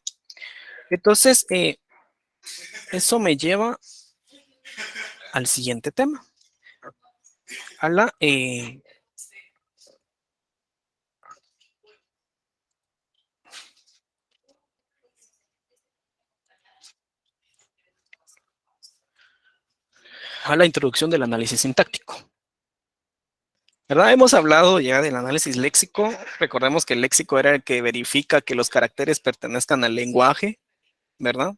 Entonces, eso me lleva al siguiente tema, a la introducción del análisis sintáctico. ¿Verdad? Hemos hablado ya del análisis léxico. Recordemos que el léxico era el que verifica que los caracteres pertenezcan al lenguaje, ¿verdad?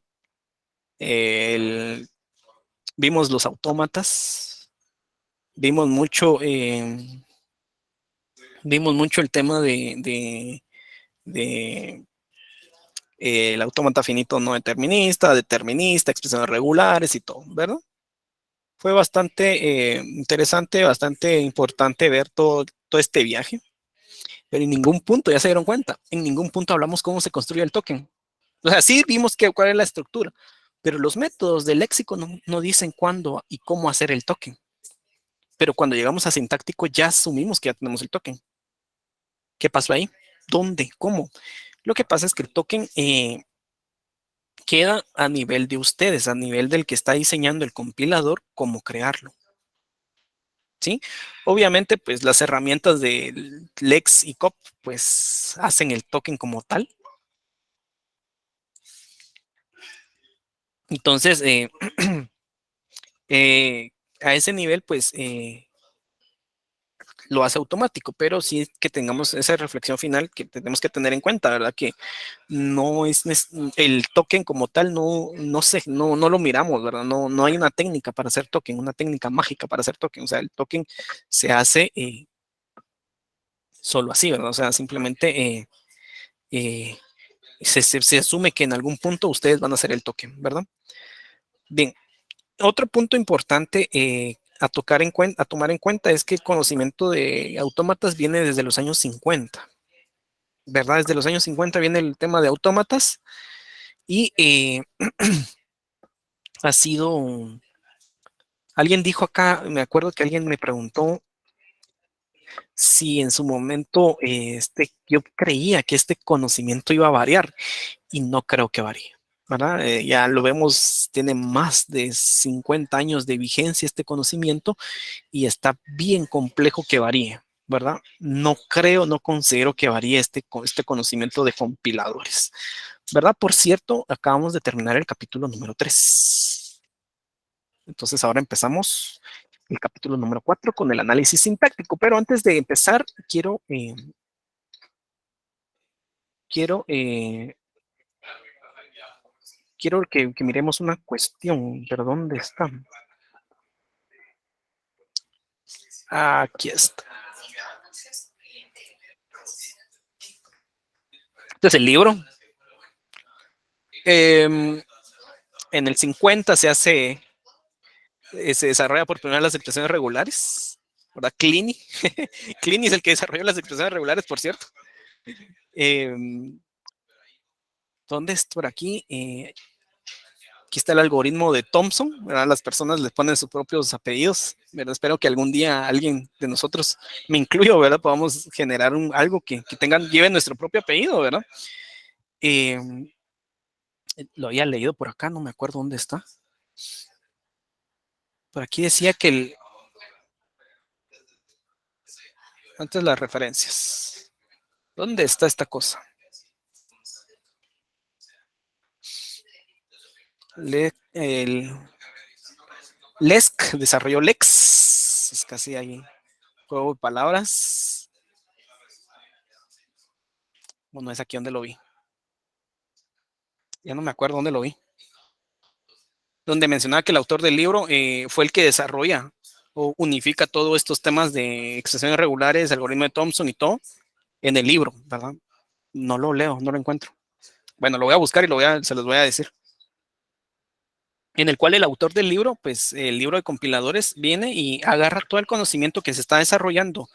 El, vimos los autómatas, vimos mucho, vimos mucho el tema de el autómata finito no determinista, determinista, expresiones regulares y todo, ¿verdad? Fue bastante interesante, bastante importante ver todo este viaje, pero en ningún punto, ya se dieron cuenta, en ningún punto hablamos cómo se construye el token. O sea, sí vimos cuál es la estructura, pero los métodos del léxico no dicen cuándo y cómo hacer el token. Pero cuando llegamos a sintáctico ya asumimos que ya tenemos el token. ¿Qué pasó ahí? ¿Dónde? ¿Cómo? Lo que pasa es que el token queda a nivel de ustedes, a nivel del que está diseñando el compilador, cómo crearlo. ¿Sí? Obviamente, pues las herramientas de Lex y COP, pues hacen el token como tal. Entonces, eh, a ese nivel, pues lo hace automático, pero sí que tengamos esa reflexión final que tenemos que tener en cuenta, ¿verdad? Que no es el token como tal, no lo miramos, ¿verdad? No hay una técnica para hacer token, una técnica mágica para hacer token. O sea, el token se hace solo así, ¿verdad? O sea, simplemente eh, se asume que en algún punto ustedes van a hacer el token, ¿verdad? Bien, otro punto importante a tomar en cuenta es que el conocimiento de autómatas viene desde los años 50, ¿verdad? Desde los años 50 viene el tema de autómatas y ha sido, alguien dijo acá, me acuerdo que alguien me preguntó si en su momento yo creía que este conocimiento iba a variar y no creo que varíe. ¿Verdad? Ya lo vemos, tiene más de 50 años de vigencia este conocimiento y está bien complejo que varíe, ¿verdad? No creo, no considero que varíe este conocimiento de compiladores, ¿verdad? Por cierto, acabamos de terminar el capítulo número 3. Entonces ahora empezamos el capítulo número 4 con el análisis sintáctico, pero antes de empezar, quiero, eh, quiero que miremos una cuestión, pero ¿dónde está? Aquí está. Este es el libro. En el 50 se desarrolla por primera vez las expresiones regulares, ¿verdad? Clini. Clini es el que desarrolló las expresiones regulares, por cierto. Eh, ¿Dónde es por aquí? Aquí está el algoritmo de Thomson, ¿verdad? Las personas les ponen sus propios apellidos, ¿verdad? Espero que algún día alguien de nosotros, me incluyo, ¿verdad? Podamos generar algo que lleve nuestro propio apellido, ¿verdad? Eh, lo había leído por acá, no me acuerdo dónde está. Por aquí decía que antes las referencias. ¿Dónde está esta cosa? El LESC desarrolló Lex, es casi ahí juego de palabras. Bueno, es aquí donde lo vi. Ya no me acuerdo dónde lo vi. Donde mencionaba que el autor del libro fue el que desarrolla o unifica todos estos temas de expresiones regulares, algoritmo de Thompson y todo en el libro, ¿verdad? No lo leo, no lo encuentro. Bueno, lo voy a buscar y se los voy a decir. En el cual el autor del libro, pues el libro de compiladores, viene y agarra todo el conocimiento que se está desarrollando,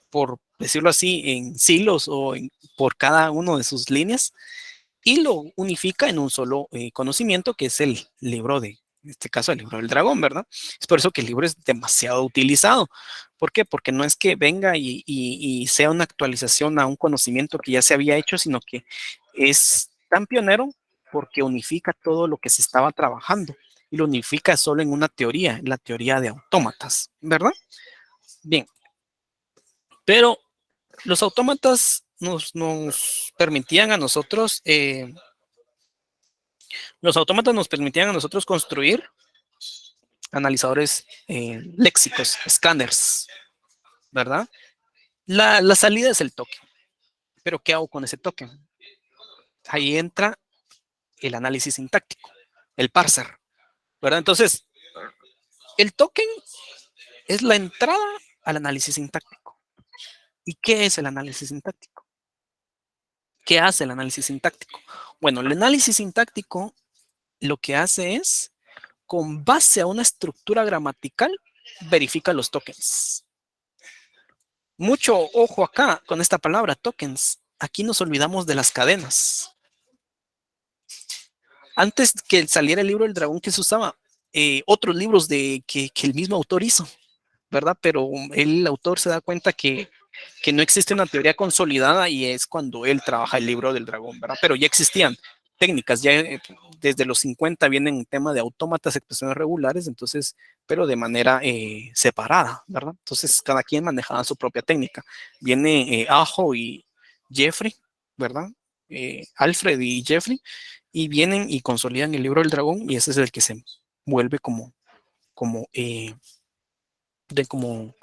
por decirlo así, en silos o por cada uno de sus líneas, y lo unifica en un solo conocimiento, que es el libro en este caso, el libro del dragón, ¿verdad? Es por eso que el libro es demasiado utilizado. ¿Por qué? Porque no es que venga y sea una actualización a un conocimiento que ya se había hecho, sino que es tan pionero porque unifica todo lo que se estaba trabajando y lo unifica solo en una teoría, la teoría de autómatas, ¿verdad? Bien, pero los autómatas nos permitían a nosotros los autómatas nos permitían a nosotros construir analizadores léxicos, escáneres, ¿verdad? La salida es el token, pero ¿qué hago con ese token? Ahí entra el análisis sintáctico, el parser, ¿verdad? Entonces, el token es la entrada al análisis sintáctico. ¿Y qué es el análisis sintáctico? ¿Qué hace el análisis sintáctico? Bueno, el análisis sintáctico lo que hace es, con base a una estructura gramatical, verifica los tokens. Mucho ojo acá con esta palabra, tokens. Aquí nos olvidamos de las cadenas. Antes que saliera el libro del dragón que se usaba, otros libros que el mismo autor hizo, ¿verdad? Pero el autor se da cuenta que no existe una teoría consolidada y es cuando él trabaja el libro del dragón, ¿verdad? Pero ya existían técnicas, ya desde los 50 vienen tema de autómatas, expresiones regulares, entonces, pero de manera separada, ¿verdad? Entonces, cada quien manejaba su propia técnica. Viene Aho y Jeffrey, ¿verdad? Alfred y Jeffrey, y vienen y consolidan el libro del dragón, y ese es el que se vuelve como, eh, como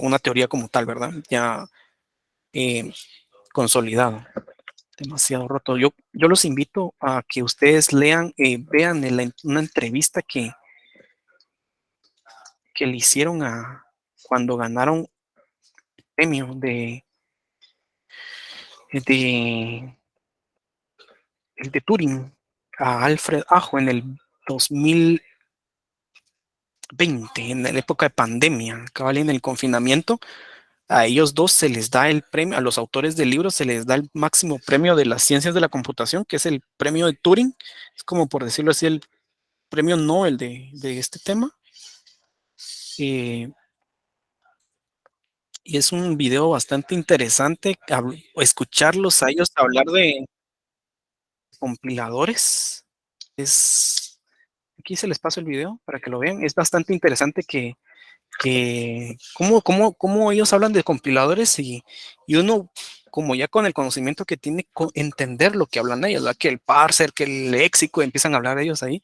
una teoría como tal, ¿verdad? Ya eh, consolidado. Demasiado roto. Yo los invito a que ustedes vean una entrevista que le hicieron cuando ganaron el premio de, de Turing a Alfred Ajo en el 2020, en la época de pandemia, cabal en el confinamiento. A ellos dos se les da el premio, a los autores del libro se les da el máximo premio de las ciencias de la computación, que es el premio de Turing. Es como por decirlo así, el premio Nobel de este tema. Eh, y es un video bastante interesante escucharlos a ellos hablar de compiladores. Aquí se les paso el video para que lo vean. Es bastante interesante cómo ellos hablan de compiladores y uno, como ya con el conocimiento que tiene, entender lo que hablan ellos, ¿verdad? Que el parser, que el léxico, empiezan a hablar ellos ahí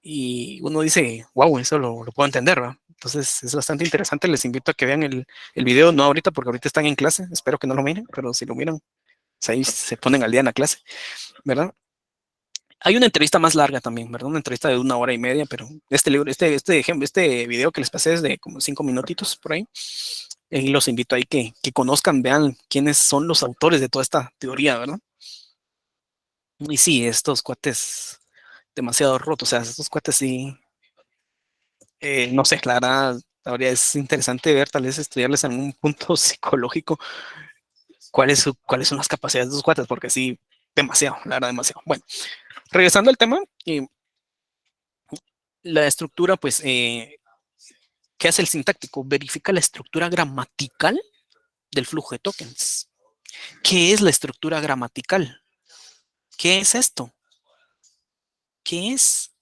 y uno dice, wow, eso lo puedo entender, ¿verdad? Entonces es bastante interesante, les invito a que vean el video, no ahorita porque ahorita están en clase, espero que no lo miren, pero si lo miran, pues ahí se ponen al día en la clase, ¿verdad? Hay una entrevista más larga también, ¿verdad? Una entrevista de 1 hora y media, pero este libro, este video que les pasé es de como 5 minutitos por ahí. Y los invito ahí que conozcan, vean quiénes son los autores de toda esta teoría, ¿verdad? Y sí, estos cuates demasiado rotos, o sea, estos cuates sí, no sé, la verdad, ahora es interesante ver, tal vez estudiarles en un punto psicológico cuáles son las capacidades de estos cuates, porque sí, demasiado, la verdad, demasiado. Bueno, regresando al tema, la estructura, pues, ¿qué hace el sintáctico? Verifica la estructura gramatical del flujo de tokens. ¿Qué es la estructura gramatical? ¿Qué es esto? ¿Qué es?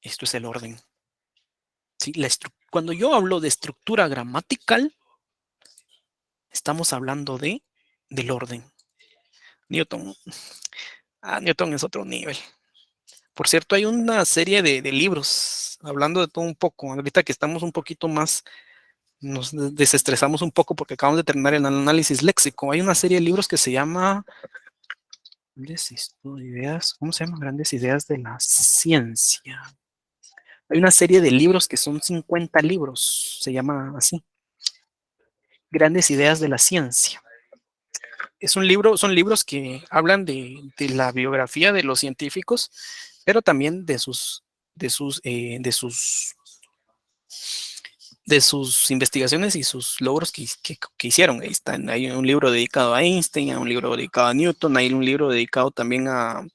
Esto es el orden. ¿Sí? Cuando yo hablo de estructura gramatical, Estamos hablando del orden. Newton. Newton es otro nivel. Por cierto, hay una serie de libros hablando de todo un poco. Ahorita que estamos un poquito más, nos desestresamos un poco porque acabamos de terminar el análisis léxico. Hay una serie de libros que se llama Grandes Ideas, ¿cómo se llama? Grandes Ideas de la Ciencia. Hay una serie de libros que son 50 libros, se llama así, Grandes Ideas de la Ciencia. Es un libro, son libros que hablan de la biografía de los científicos, pero también de sus, eh, de sus, de sus investigaciones y sus logros que hicieron. Ahí están, hay un libro dedicado a Einstein, hay un libro dedicado a Newton, hay un libro dedicado también a,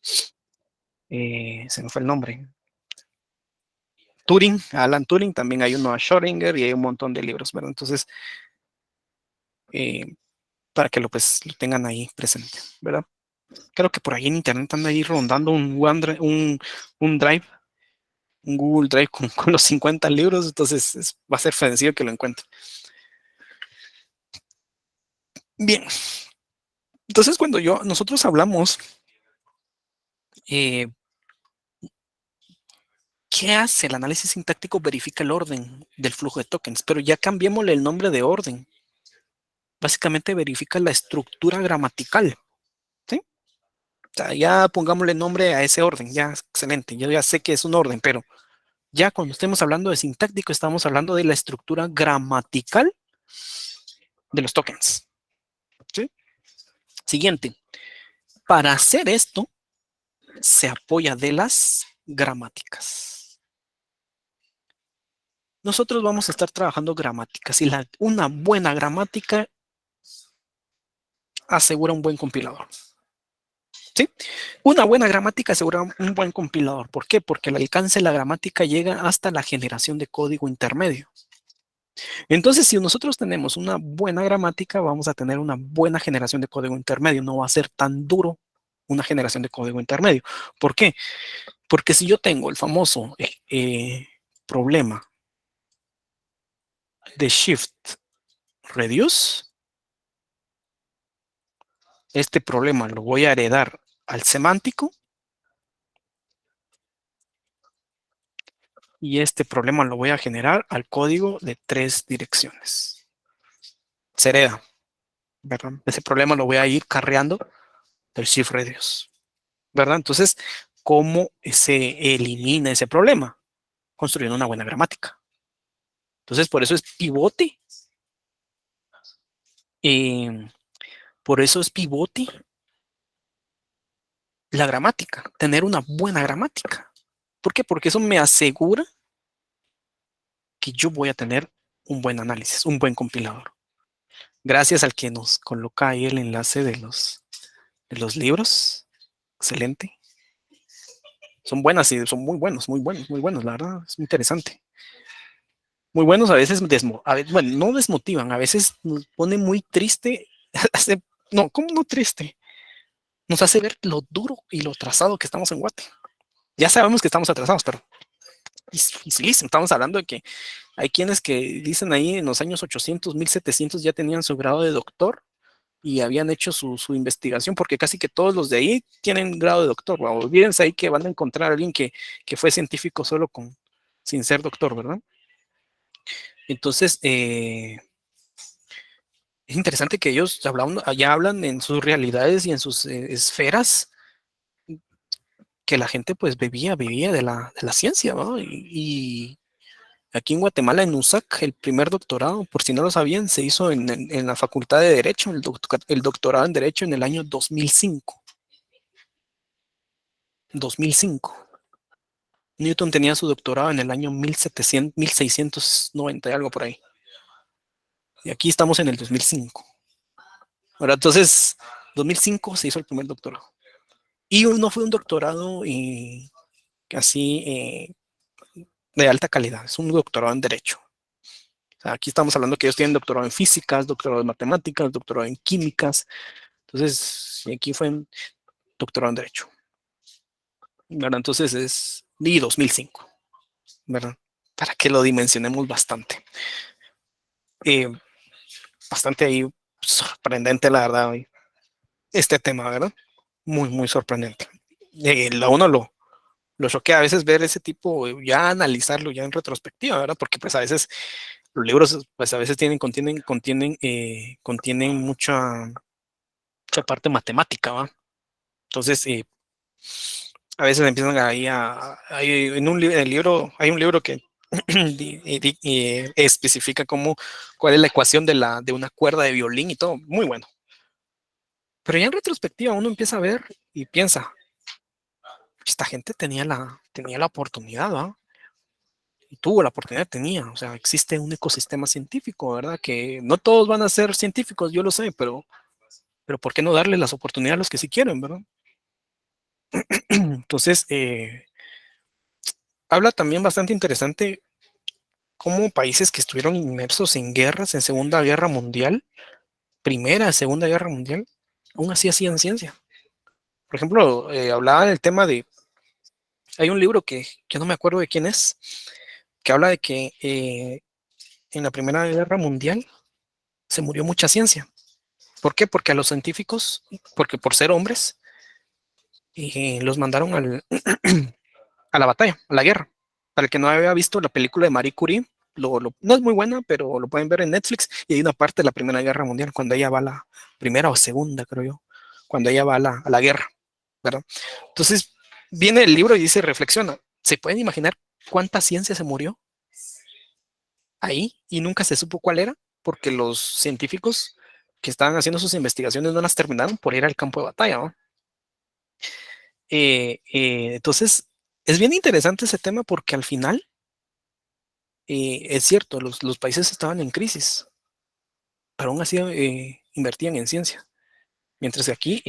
se me fue el nombre, Turing, a Alan Turing, también hay uno a Schrödinger y hay un montón de libros, ¿verdad? Entonces, eh, para que lo tengan ahí presente, ¿verdad? Creo que por ahí en internet anda ahí rondando un drive, un Google Drive con los 50 libros, entonces va a ser sencillo que lo encuentre. Bien, entonces cuando nosotros hablamos, eh, ¿qué hace el análisis sintáctico? Verifica el orden del flujo de tokens, pero ya cambiémosle el nombre de orden. Básicamente verifica la estructura gramatical, ¿sí? O sea, ya pongámosle nombre a ese orden, ya, excelente, yo ya sé que es un orden, pero ya cuando estemos hablando de sintáctico, estamos hablando de la estructura gramatical de los tokens, ¿sí? Siguiente, para hacer esto, se apoya de las gramáticas. Nosotros vamos a estar trabajando gramáticas y una buena gramática asegura un buen compilador. ¿Sí? Una buena gramática asegura un buen compilador. ¿Por qué? Porque el alcance de la gramática llega hasta la generación de código intermedio. Entonces, si nosotros tenemos una buena gramática, vamos a tener una buena generación de código intermedio. No va a ser tan duro una generación de código intermedio. ¿Por qué? Porque si yo tengo el famoso problema de shift reduce, este problema lo voy a heredar al semántico y este problema lo voy a generar al código de 3 direcciones. Se hereda, ¿verdad? Ese problema lo voy a ir carreando del shift reduce, ¿verdad? Entonces, ¿cómo se elimina ese problema? Construyendo una buena gramática. Entonces, por eso es pivote. Eh, por eso es pivote la gramática, tener una buena gramática. ¿Por qué? Porque eso me asegura que yo voy a tener un buen análisis, un buen compilador. Gracias al que nos coloca ahí el enlace de los libros. Excelente. Son buenas y son muy buenos, muy buenos, muy buenos. La verdad, es muy interesante. Muy buenos, a veces, bueno, no desmotivan, a veces nos pone muy triste. No, ¿cómo no triste? Nos hace ver lo duro y lo atrasado que estamos en Guate. Ya sabemos que estamos atrasados, pero sí, estamos hablando de que hay quienes que dicen ahí en los años 800, 1700 ya tenían su grado de doctor y habían hecho su investigación, porque casi que todos los de ahí tienen grado de doctor. Wow, olvídense ahí que van a encontrar a alguien que fue científico solo sin ser doctor, ¿verdad? Entonces, es interesante que ellos ya hablan en sus realidades y en sus esferas que la gente pues vivía de la ciencia, ¿no? Y aquí en Guatemala, en USAC, el primer doctorado, por si no lo sabían, se hizo en la Facultad de Derecho, el doctorado en Derecho en el año 2005. 2005. Newton tenía su doctorado en el año 1700, 1690 y algo por ahí. Y aquí estamos en el 2005. Ahora, entonces, 2005 se hizo el primer doctorado. Y no fue un doctorado así de alta calidad, es un doctorado en Derecho. O sea, aquí estamos hablando que ellos tienen doctorado en físicas, doctorado en matemáticas, doctorado en químicas. Entonces, aquí fue un doctorado en Derecho. ¿Verdad? Entonces es de 2005, ¿verdad? Para que lo dimensionemos bastante. Bastante ahí sorprendente, la verdad, hoy, este tema, ¿verdad? Muy, muy sorprendente. A uno lo choquea a veces ver ese tipo, ya analizarlo ya en retrospectiva, ¿verdad? Porque pues a veces los libros, pues a veces contienen mucha parte matemática, ¿va? Entonces, a veces empiezan ahí en el libro, hay un libro que especifica cuál es la ecuación de una cuerda de violín y todo, muy bueno. Pero ya en retrospectiva uno empieza a ver y piensa, esta gente tenía la oportunidad, ¿va? Y tuvo la oportunidad, tenía, o sea, existe un ecosistema científico, ¿verdad? Que no todos van a ser científicos, yo lo sé, pero ¿por qué no darle las oportunidades a los que sí quieren, ¿verdad? Entonces, habla también bastante interesante cómo países que estuvieron inmersos en guerras, en Segunda Guerra Mundial, Primera, Segunda Guerra Mundial, aún así hacían ciencia. Por ejemplo, hablaba del tema hay un libro que no me acuerdo de quién es, que habla de que en la Primera Guerra Mundial se murió mucha ciencia. ¿Por qué? Porque a los científicos, porque por ser hombres, los mandaron a la batalla, a la guerra. Para el que no había visto la película de Marie Curie, no es muy buena, pero lo pueden ver en Netflix. Y hay una parte de la Primera Guerra Mundial, cuando ella va a la primera o segunda, creo yo, cuando ella va a la guerra, ¿verdad? Entonces, viene el libro y dice, reflexiona, ¿se pueden imaginar cuánta ciencia se murió ahí y nunca se supo cuál era? Porque los científicos que estaban haciendo sus investigaciones no las terminaron por ir al campo de batalla, ¿no? Entonces, es bien interesante ese tema porque al final, es cierto, los países estaban en crisis, pero aún así invertían en ciencia. Mientras que aquí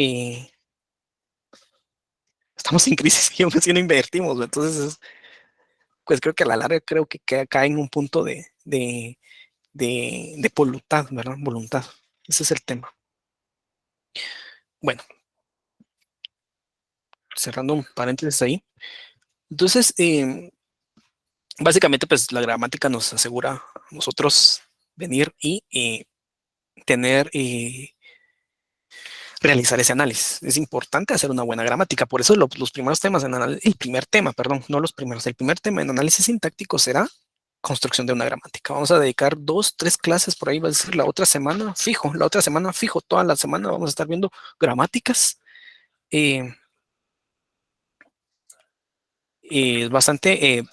estamos en crisis y aún así no invertimos. Entonces, pues creo que a la larga creo que cae en un punto de voluntad, ¿verdad? Voluntad. Ese es el tema. Bueno, cerrando un paréntesis ahí. Entonces, básicamente, pues la gramática nos asegura a nosotros venir y tener realizar ese análisis. Es importante hacer una buena gramática. Por eso los primeros temas el primer tema, perdón, no los primeros, el primer tema en análisis sintáctico será construcción de una gramática. Vamos a dedicar 2, 3 clases por ahí, va a decir la otra semana fijo, toda la semana vamos a estar viendo gramáticas. Eh, Bastante,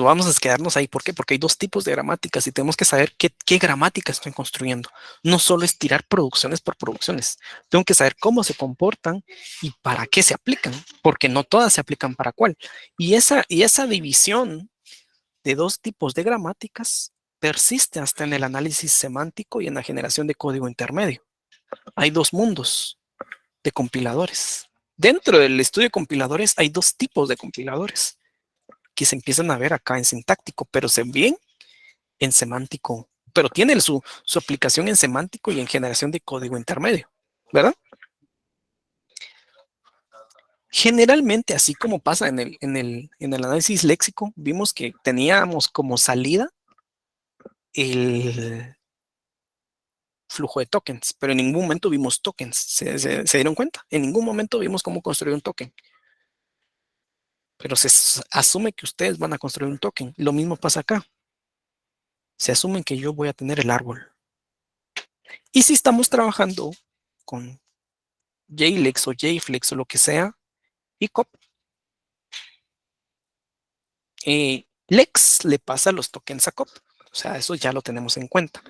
vamos a quedarnos ahí. ¿Por qué? Porque hay dos tipos de gramáticas y tenemos que saber qué gramática estoy construyendo. No solo es tirar producciones por producciones. Tengo que saber cómo se comportan y para qué se aplican, porque no todas se aplican para cuál. Y esa división de dos tipos de gramáticas persiste hasta en el análisis semántico y en la generación de código intermedio. Hay dos mundos de compiladores. Dentro del estudio de compiladores hay dos tipos de compiladores que se empiezan a ver acá en sintáctico, pero se ven en semántico, pero tienen su aplicación en semántico y en generación de código intermedio, ¿verdad? Generalmente, así como pasa en el análisis léxico, vimos que teníamos como salida el flujo de tokens, pero en ningún momento vimos tokens. ¿Se dieron cuenta? En ningún momento vimos cómo construir un token, pero se asume que ustedes van a construir un token. Lo mismo pasa acá. Se asume que yo voy a tener el árbol. Y si estamos trabajando con JLex o JFlex o lo que sea, y COP, Lex le pasa los tokens a COP. O sea, eso ya lo tenemos en cuenta.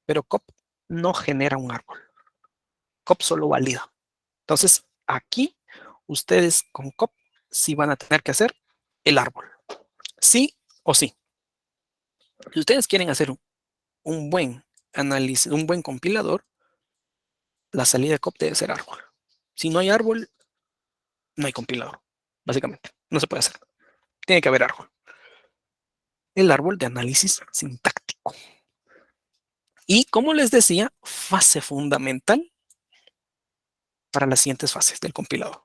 Pero COP no genera un árbol. COP solo valida. Entonces, aquí ustedes con COP sí van a tener que hacer el árbol. Sí o sí. Si ustedes quieren hacer un buen análisis, un buen compilador, la salida de COP debe ser árbol. Si no hay árbol, no hay compilador. Básicamente, no se puede hacer. Tiene que haber árbol. El árbol de análisis sintáctico. Y como les decía, fase fundamental para las siguientes fases del compilador.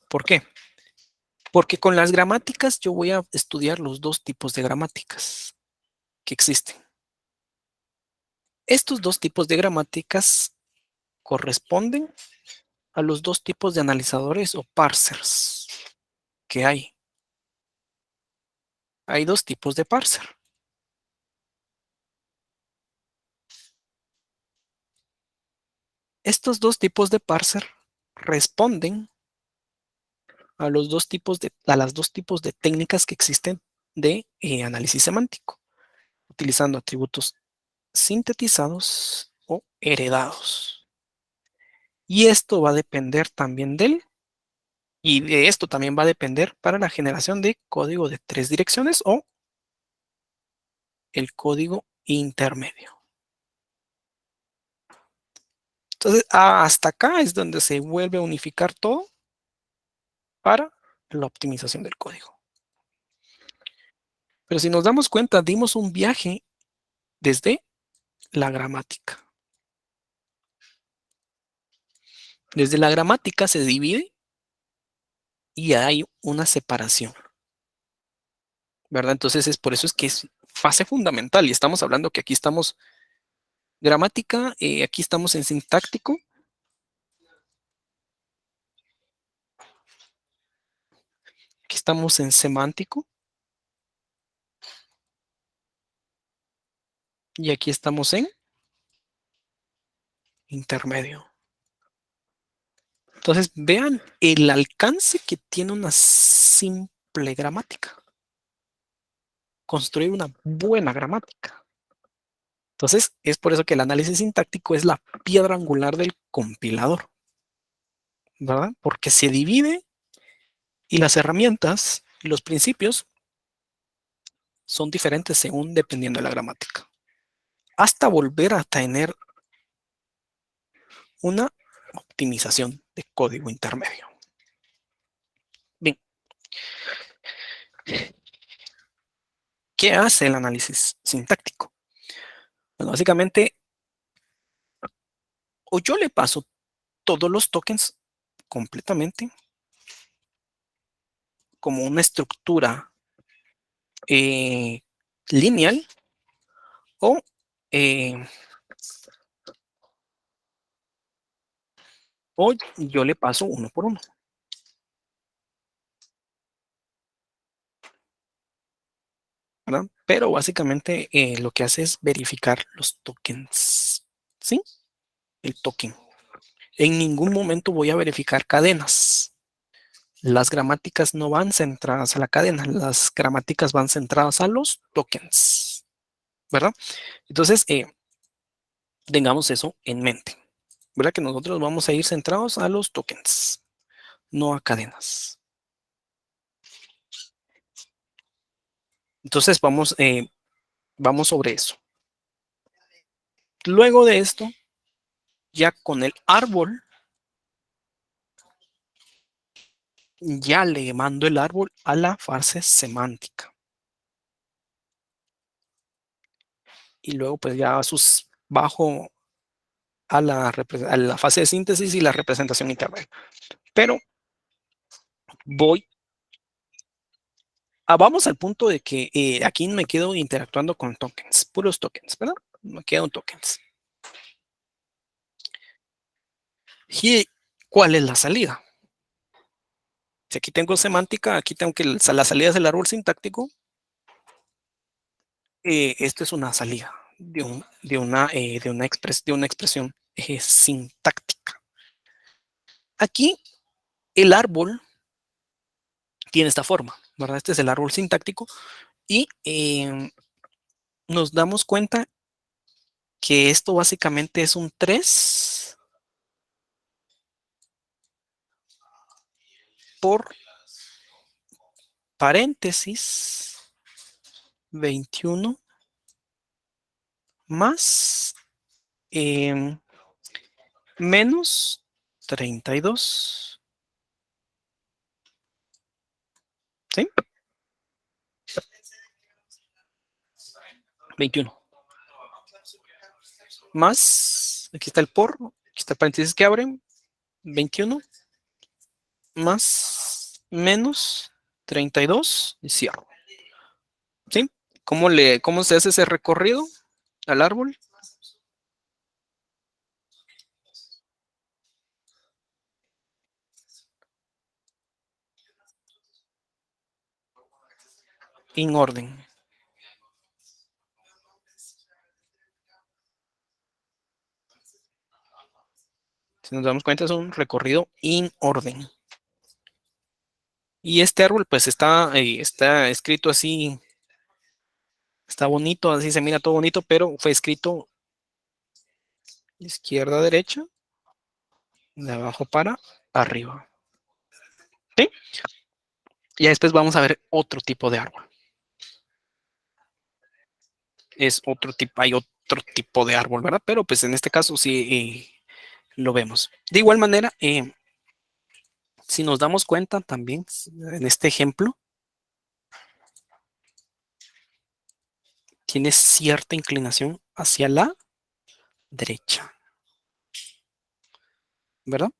¿Por qué? Porque con las gramáticas yo voy a estudiar los dos tipos de gramáticas que existen. Estos dos tipos de gramáticas corresponden a los dos tipos de analizadores o parsers que hay. Hay dos tipos de parser. Estos dos tipos de parser responden a las dos tipos de técnicas que existen de análisis semántico, utilizando atributos sintetizados o heredados. Y esto va a depender también y de esto también va a depender para la generación de código de 3 direcciones o el código intermedio. Entonces, hasta acá es donde se vuelve a unificar todo para la optimización del código. Pero si nos damos cuenta, dimos un viaje desde la gramática. Desde la gramática se divide y hay una separación, ¿verdad? Entonces es por eso es que es fase fundamental y estamos hablando que aquí estamos gramática, aquí estamos en sintáctico, aquí estamos en semántico y aquí estamos en intermedio. Entonces vean el alcance que tiene una simple gramática. Construir una buena gramática. Entonces, es por eso que el análisis sintáctico es la piedra angular del compilador, ¿verdad? Porque se divide y las herramientas, los principios, son diferentes según dependiendo de la gramática. Hasta volver a tener una optimización de código intermedio. Bien, ¿qué hace el análisis sintáctico? Bueno, básicamente, o yo le paso todos los tokens completamente como una estructura eh, lineal o, eh, o yo le paso uno por uno. ¿Verdad? Pero básicamente lo que hace es verificar los tokens. ¿Sí? El token. En ningún momento voy a verificar cadenas. Las gramáticas no van centradas a la cadena, las gramáticas van centradas a los tokens, ¿verdad? Entonces, tengamos eso en mente, ¿verdad? Que nosotros vamos a ir centrados a los tokens, no a cadenas. Entonces, vamos sobre eso. Luego de esto, ya con el árbol, ya le mando el árbol a la fase semántica. Y luego, pues ya bajo a la fase de síntesis y la representación intermedia. Pero vamos al punto de que aquí me quedo interactuando con tokens, puros tokens, ¿verdad? Me quedan tokens. ¿Y cuál es la salida? Si aquí tengo semántica, aquí tengo que la salida es el árbol sintáctico. Esto es una salida de una expresión sintáctica. Aquí el árbol tiene esta forma, ¿verdad? Este es el árbol sintáctico y nos damos cuenta que esto básicamente es un 3 por paréntesis 21 más menos 32. ¿Sí? 21. Más, aquí está el por, aquí está el paréntesis que abren, 21 más menos 32 y cierro. ¿Sí? ¿Cómo se hace ese recorrido al árbol? en orden. Si nos damos cuenta, es un recorrido en orden. Y este árbol, pues está escrito así, está bonito, así se mira todo bonito, pero fue escrito izquierda a derecha, de abajo para arriba. ¿Sí? Y después vamos a ver otro tipo de árbol. Es otro tipo, hay otro tipo de árbol, ¿verdad? Pero pues en este caso sí lo vemos. De igual manera, si nos damos cuenta también en este ejemplo, tiene cierta inclinación hacia la derecha, ¿verdad?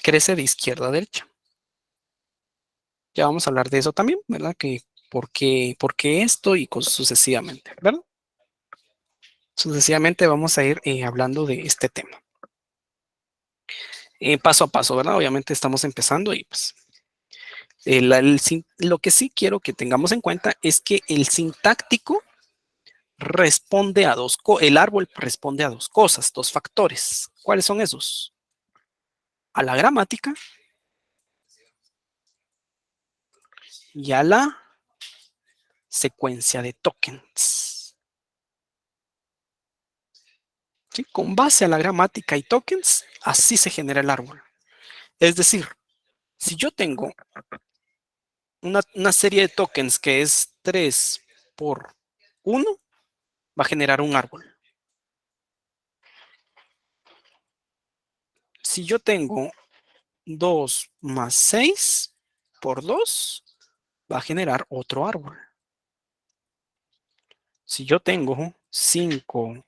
Crece de izquierda a derecha. Ya vamos a hablar de eso también, ¿verdad? Que por qué esto y sucesivamente, ¿verdad? Sucesivamente vamos a ir hablando de este tema. Paso a paso, ¿verdad? Obviamente estamos empezando y pues lo que sí quiero que tengamos en cuenta es que el sintáctico responde a el árbol responde a dos cosas, dos factores. ¿Cuáles son esos? A la gramática y a la secuencia de tokens. ¿Sí? Con base a la gramática y tokens, así se genera el árbol. Es decir, si yo tengo una serie de tokens que es 3 por 1, va a generar un árbol. Si yo tengo 2 más 6 por 2, va a generar otro árbol. Si yo tengo 5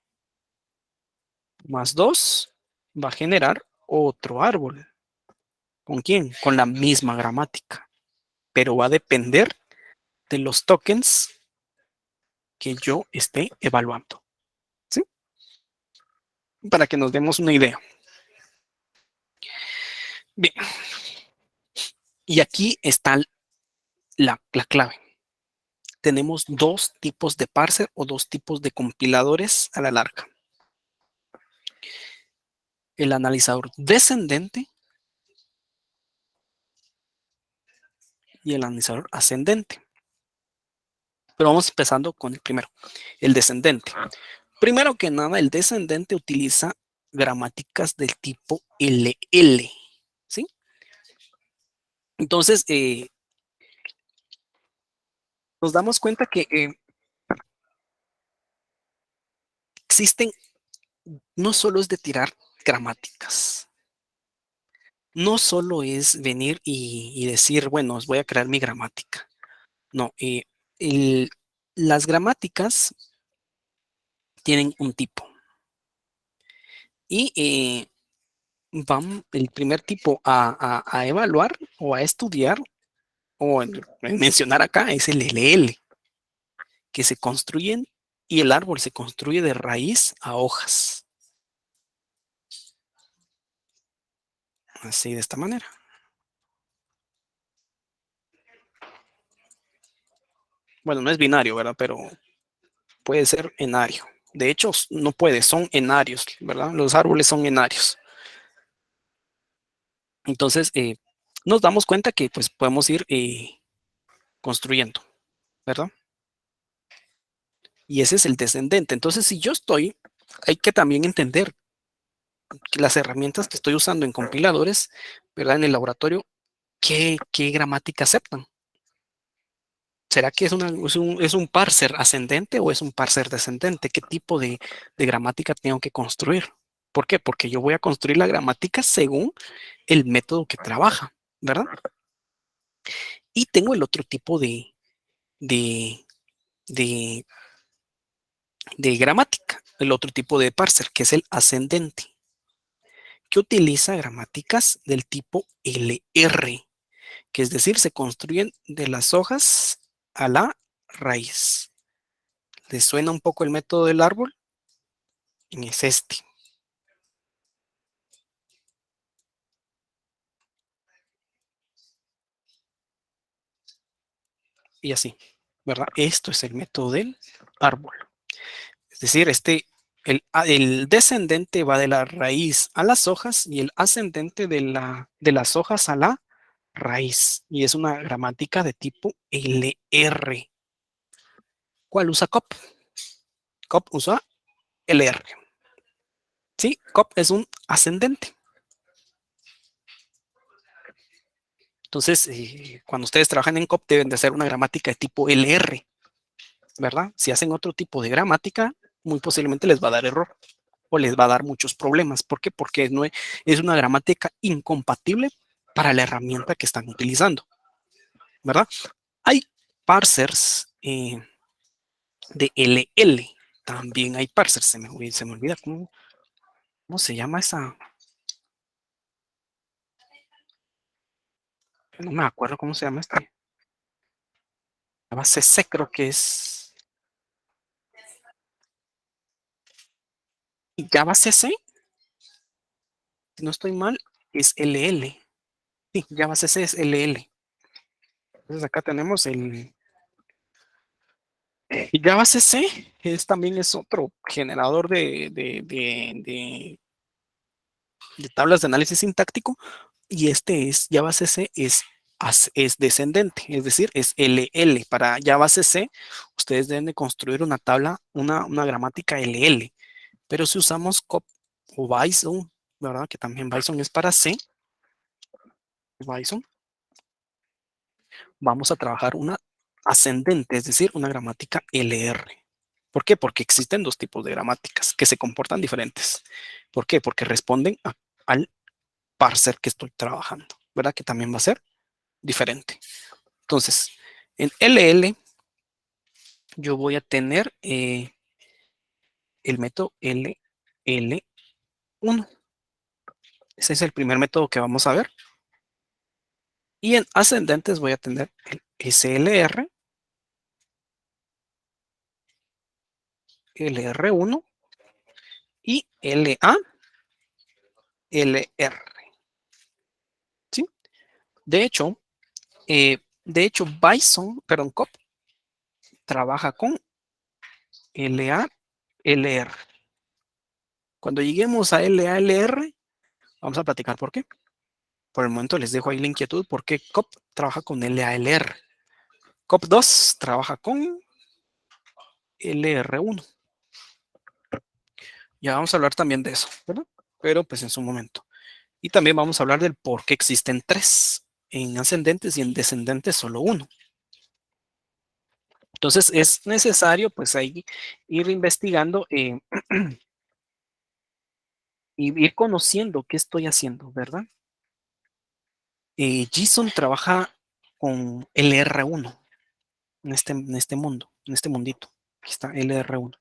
más 2, va a generar otro árbol. ¿Con quién? Con la misma gramática. Pero va a depender de los tokens que yo esté evaluando. ¿Sí? Para que nos demos una idea. Bien. Y aquí está la clave. Tenemos dos tipos de parser o dos tipos de compiladores a la larga. El analizador descendente y el analizador ascendente. Pero vamos empezando con el primero, el descendente. Primero que nada, el descendente utiliza gramáticas del tipo LL, ¿sí? Entonces, nos damos cuenta que existen, no solo es de tirar gramáticas, no solo es venir y decir, bueno, os voy a crear mi gramática. No, el- las gramáticas tienen un tipo y van el primer tipo a evaluar o a estudiar o en mencionar acá es el LL, que se construyen y el árbol se construye de raíz a hojas, así de esta manera. Bueno, no es binario, ¿verdad? Pero puede ser enario. De hecho, no puede, son enarios, ¿verdad? Los árboles son enarios. Entonces, nos damos cuenta que pues podemos ir construyendo, ¿verdad? Y ese es el descendente. Entonces, si yo estoy, hay que también entender que las herramientas que estoy usando en compiladores, ¿verdad? En el laboratorio, ¿qué gramática aceptan? ¿Será que es un parser ascendente o es un parser descendente? ¿Qué tipo de gramática tengo que construir? ¿Por qué? Porque yo voy a construir la gramática según el método que trabaja, ¿verdad? Y tengo el otro tipo de, de, de gramática, el otro tipo de parser, que es el ascendente, que utiliza gramáticas del tipo LR, que es decir, se construyen de las hojas a la raíz. ¿Les suena un poco el método del árbol? Es este. y así, ¿verdad? Esto es el método del árbol. Es decir, el descendente va de la raíz a las hojas y el ascendente de las hojas a la raíz. Y es una gramática de tipo LR. ¿Cuál usa COP? COP usa LR. Sí, COP es un ascendente. Entonces, cuando ustedes trabajan en COP deben de hacer una gramática de tipo LR, ¿verdad? Si hacen otro tipo de gramática, muy posiblemente les va a dar error o les va a dar muchos problemas. ¿Por qué? Porque no es una gramática incompatible para la herramienta que están utilizando, ¿verdad? Hay parsers de LL. También hay parsers. Se me olvida cómo se llama esa. No me acuerdo cómo se llama este. La base C creo que es. Y Java CC, si no estoy mal, es LL. Sí, Java CC es LL. Entonces acá tenemos y Java CC también es otro generador de tablas de análisis sintáctico y este es Java CC es descendente, es decir, es LL. Para Java CC, ustedes deben de construir una tabla, una gramática LL. Pero si usamos COP o Bison, ¿verdad? Que también Bison es para C, Bison, vamos a trabajar una ascendente, es decir, una gramática LR. ¿Por qué? Porque existen dos tipos de gramáticas que se comportan diferentes. ¿Por qué? Porque responden al parser que estoy trabajando, ¿verdad? Que también va a ser diferente. Entonces, en LL yo voy a tener el método LL1. Ese es el primer método que vamos a ver. Y en ascendentes voy a tener el SLR, LR1 y LALR. ¿Sí? De hecho, Bison, perdón, COP trabaja con LALR. Cuando lleguemos a LALR, vamos a platicar por qué. Por el momento les dejo ahí la inquietud porque COP trabaja con LALR. COP2 trabaja con LR1. Ya vamos a hablar también de eso, ¿verdad? Pero pues en su momento. Y también vamos a hablar del por qué existen tres en ascendentes y en descendentes solo uno. Entonces es necesario pues ahí ir investigando y ir conociendo qué estoy haciendo, ¿verdad? JSON trabaja con LR1 en este mundo, en este mundito. Aquí está LR1.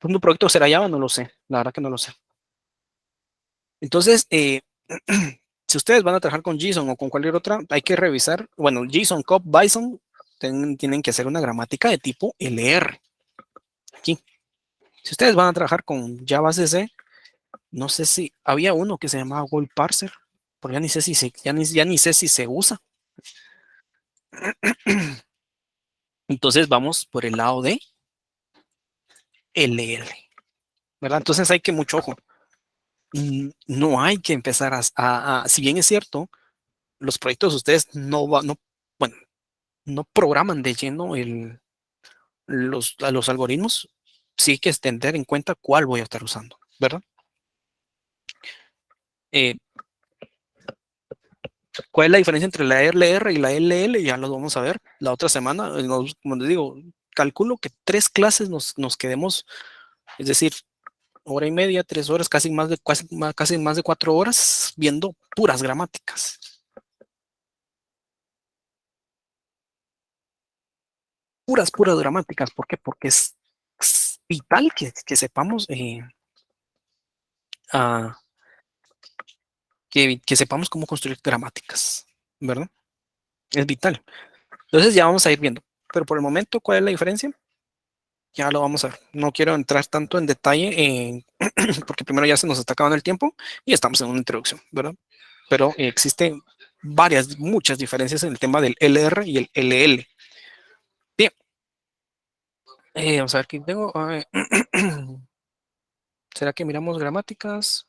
¿Un proyecto será Java? No lo sé, la verdad que no lo sé. Entonces, si ustedes van a trabajar con JSON o con cualquier otra, hay que revisar, bueno, JSON, COP, Bison, tienen que hacer una gramática de tipo LR. Aquí. Si ustedes van a trabajar con Java CC, no sé si había uno que se llamaba World Parser, pero ya ni sé si ya ni sé si se usa. Entonces vamos por el lado de LL, ¿verdad? Entonces hay que mucho ojo. No hay que empezar si bien es cierto, los proyectos de ustedes bueno, no programan de lleno los algoritmos, sí hay que tener en cuenta cuál voy a estar usando, ¿verdad? Eh, ¿Cuál es la diferencia entre la LR y la LL? Ya lo vamos a ver la otra semana. Como les digo, calculo que 3 clases nos quedemos, es decir, hora y media, 3 horas, casi más de 4 horas viendo puras gramáticas. Puras gramáticas. ¿Por qué? Porque es vital que sepamos ah, que sepamos cómo construir gramáticas, ¿verdad? Es vital. Entonces ya vamos a ir viendo. Pero por el momento, ¿cuál es la diferencia? Ya lo vamos a ver. No quiero entrar tanto en detalle porque primero ya se nos está acabando el tiempo y estamos en una introducción, ¿verdad? Pero existe. muchas diferencias en el tema del LR y el LL. Bien, vamos a ver qué tengo. ¿Será que miramos gramáticas?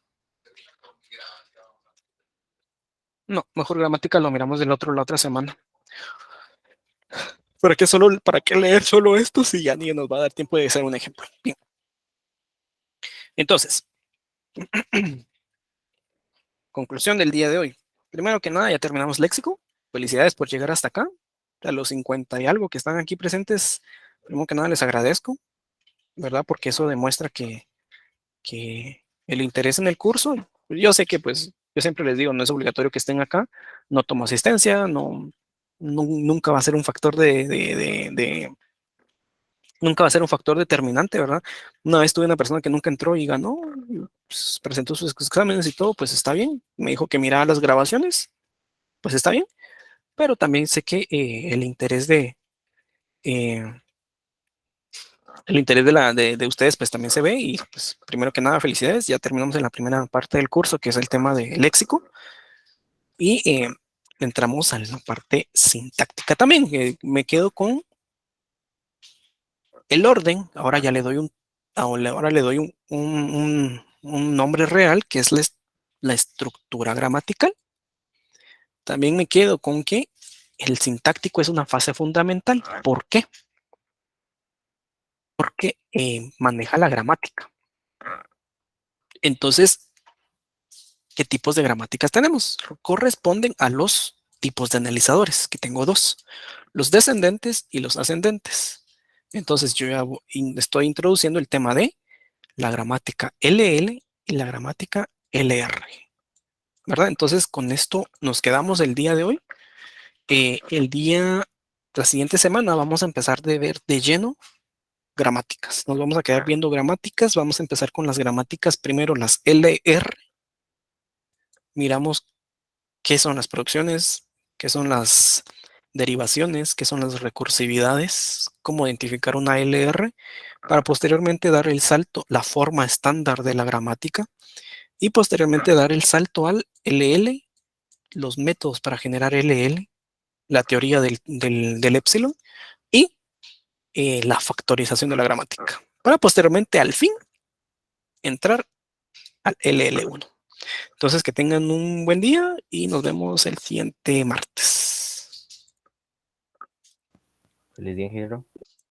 No, mejor gramática lo miramos del otro la otra semana. ¿Para qué leer solo esto si ya ni nos va a dar tiempo de hacer un ejemplo? Bien. Entonces, conclusión del día de hoy. Primero que nada, ya terminamos léxico. Felicidades por llegar hasta acá. A los 50 y algo que están aquí presentes, primero que nada les agradezco, ¿verdad? Porque eso demuestra que el interés en el curso, yo sé que pues, yo siempre les digo, no es obligatorio que estén acá, no tomo asistencia, nunca va a ser un factor nunca va a ser un factor determinante, ¿verdad? Una vez tuve una persona que nunca entró y ganó, pues, presentó sus exámenes y todo, pues está bien. Me dijo que miraba las grabaciones, pues está bien. Pero también sé que eh, el interés de ustedes, pues también se ve. Y pues primero que nada, felicidades. Ya terminamos en la primera parte del curso, que es el tema de léxico. Y entramos a la parte sintáctica también. Me quedo con el orden. Ahora le doy un nombre real, que es la estructura gramatical. También me quedo con que el sintáctico es una fase fundamental. ¿Por qué? Porque maneja la gramática. Entonces, ¿qué tipos de gramáticas tenemos? Corresponden a los tipos de analizadores, que tengo dos, los descendentes y los ascendentes. Entonces, yo ya estoy introduciendo el tema de la gramática LL y la gramática LR, ¿verdad? Entonces, con esto nos quedamos el día de hoy. La siguiente semana vamos a empezar de ver de lleno gramáticas. Nos vamos a quedar viendo gramáticas. Vamos a empezar con las gramáticas, primero las LR. Miramos qué son las producciones, qué son las derivaciones, qué son las recursividades, cómo identificar una LR, para posteriormente dar el salto, la forma estándar de la gramática, y posteriormente dar el salto al LL, los métodos para generar LL, la teoría del épsilon y la factorización de la gramática, para posteriormente al fin entrar al LL1. Entonces, que tengan un buen día y nos vemos el siguiente martes. Feliz día, ingeniero.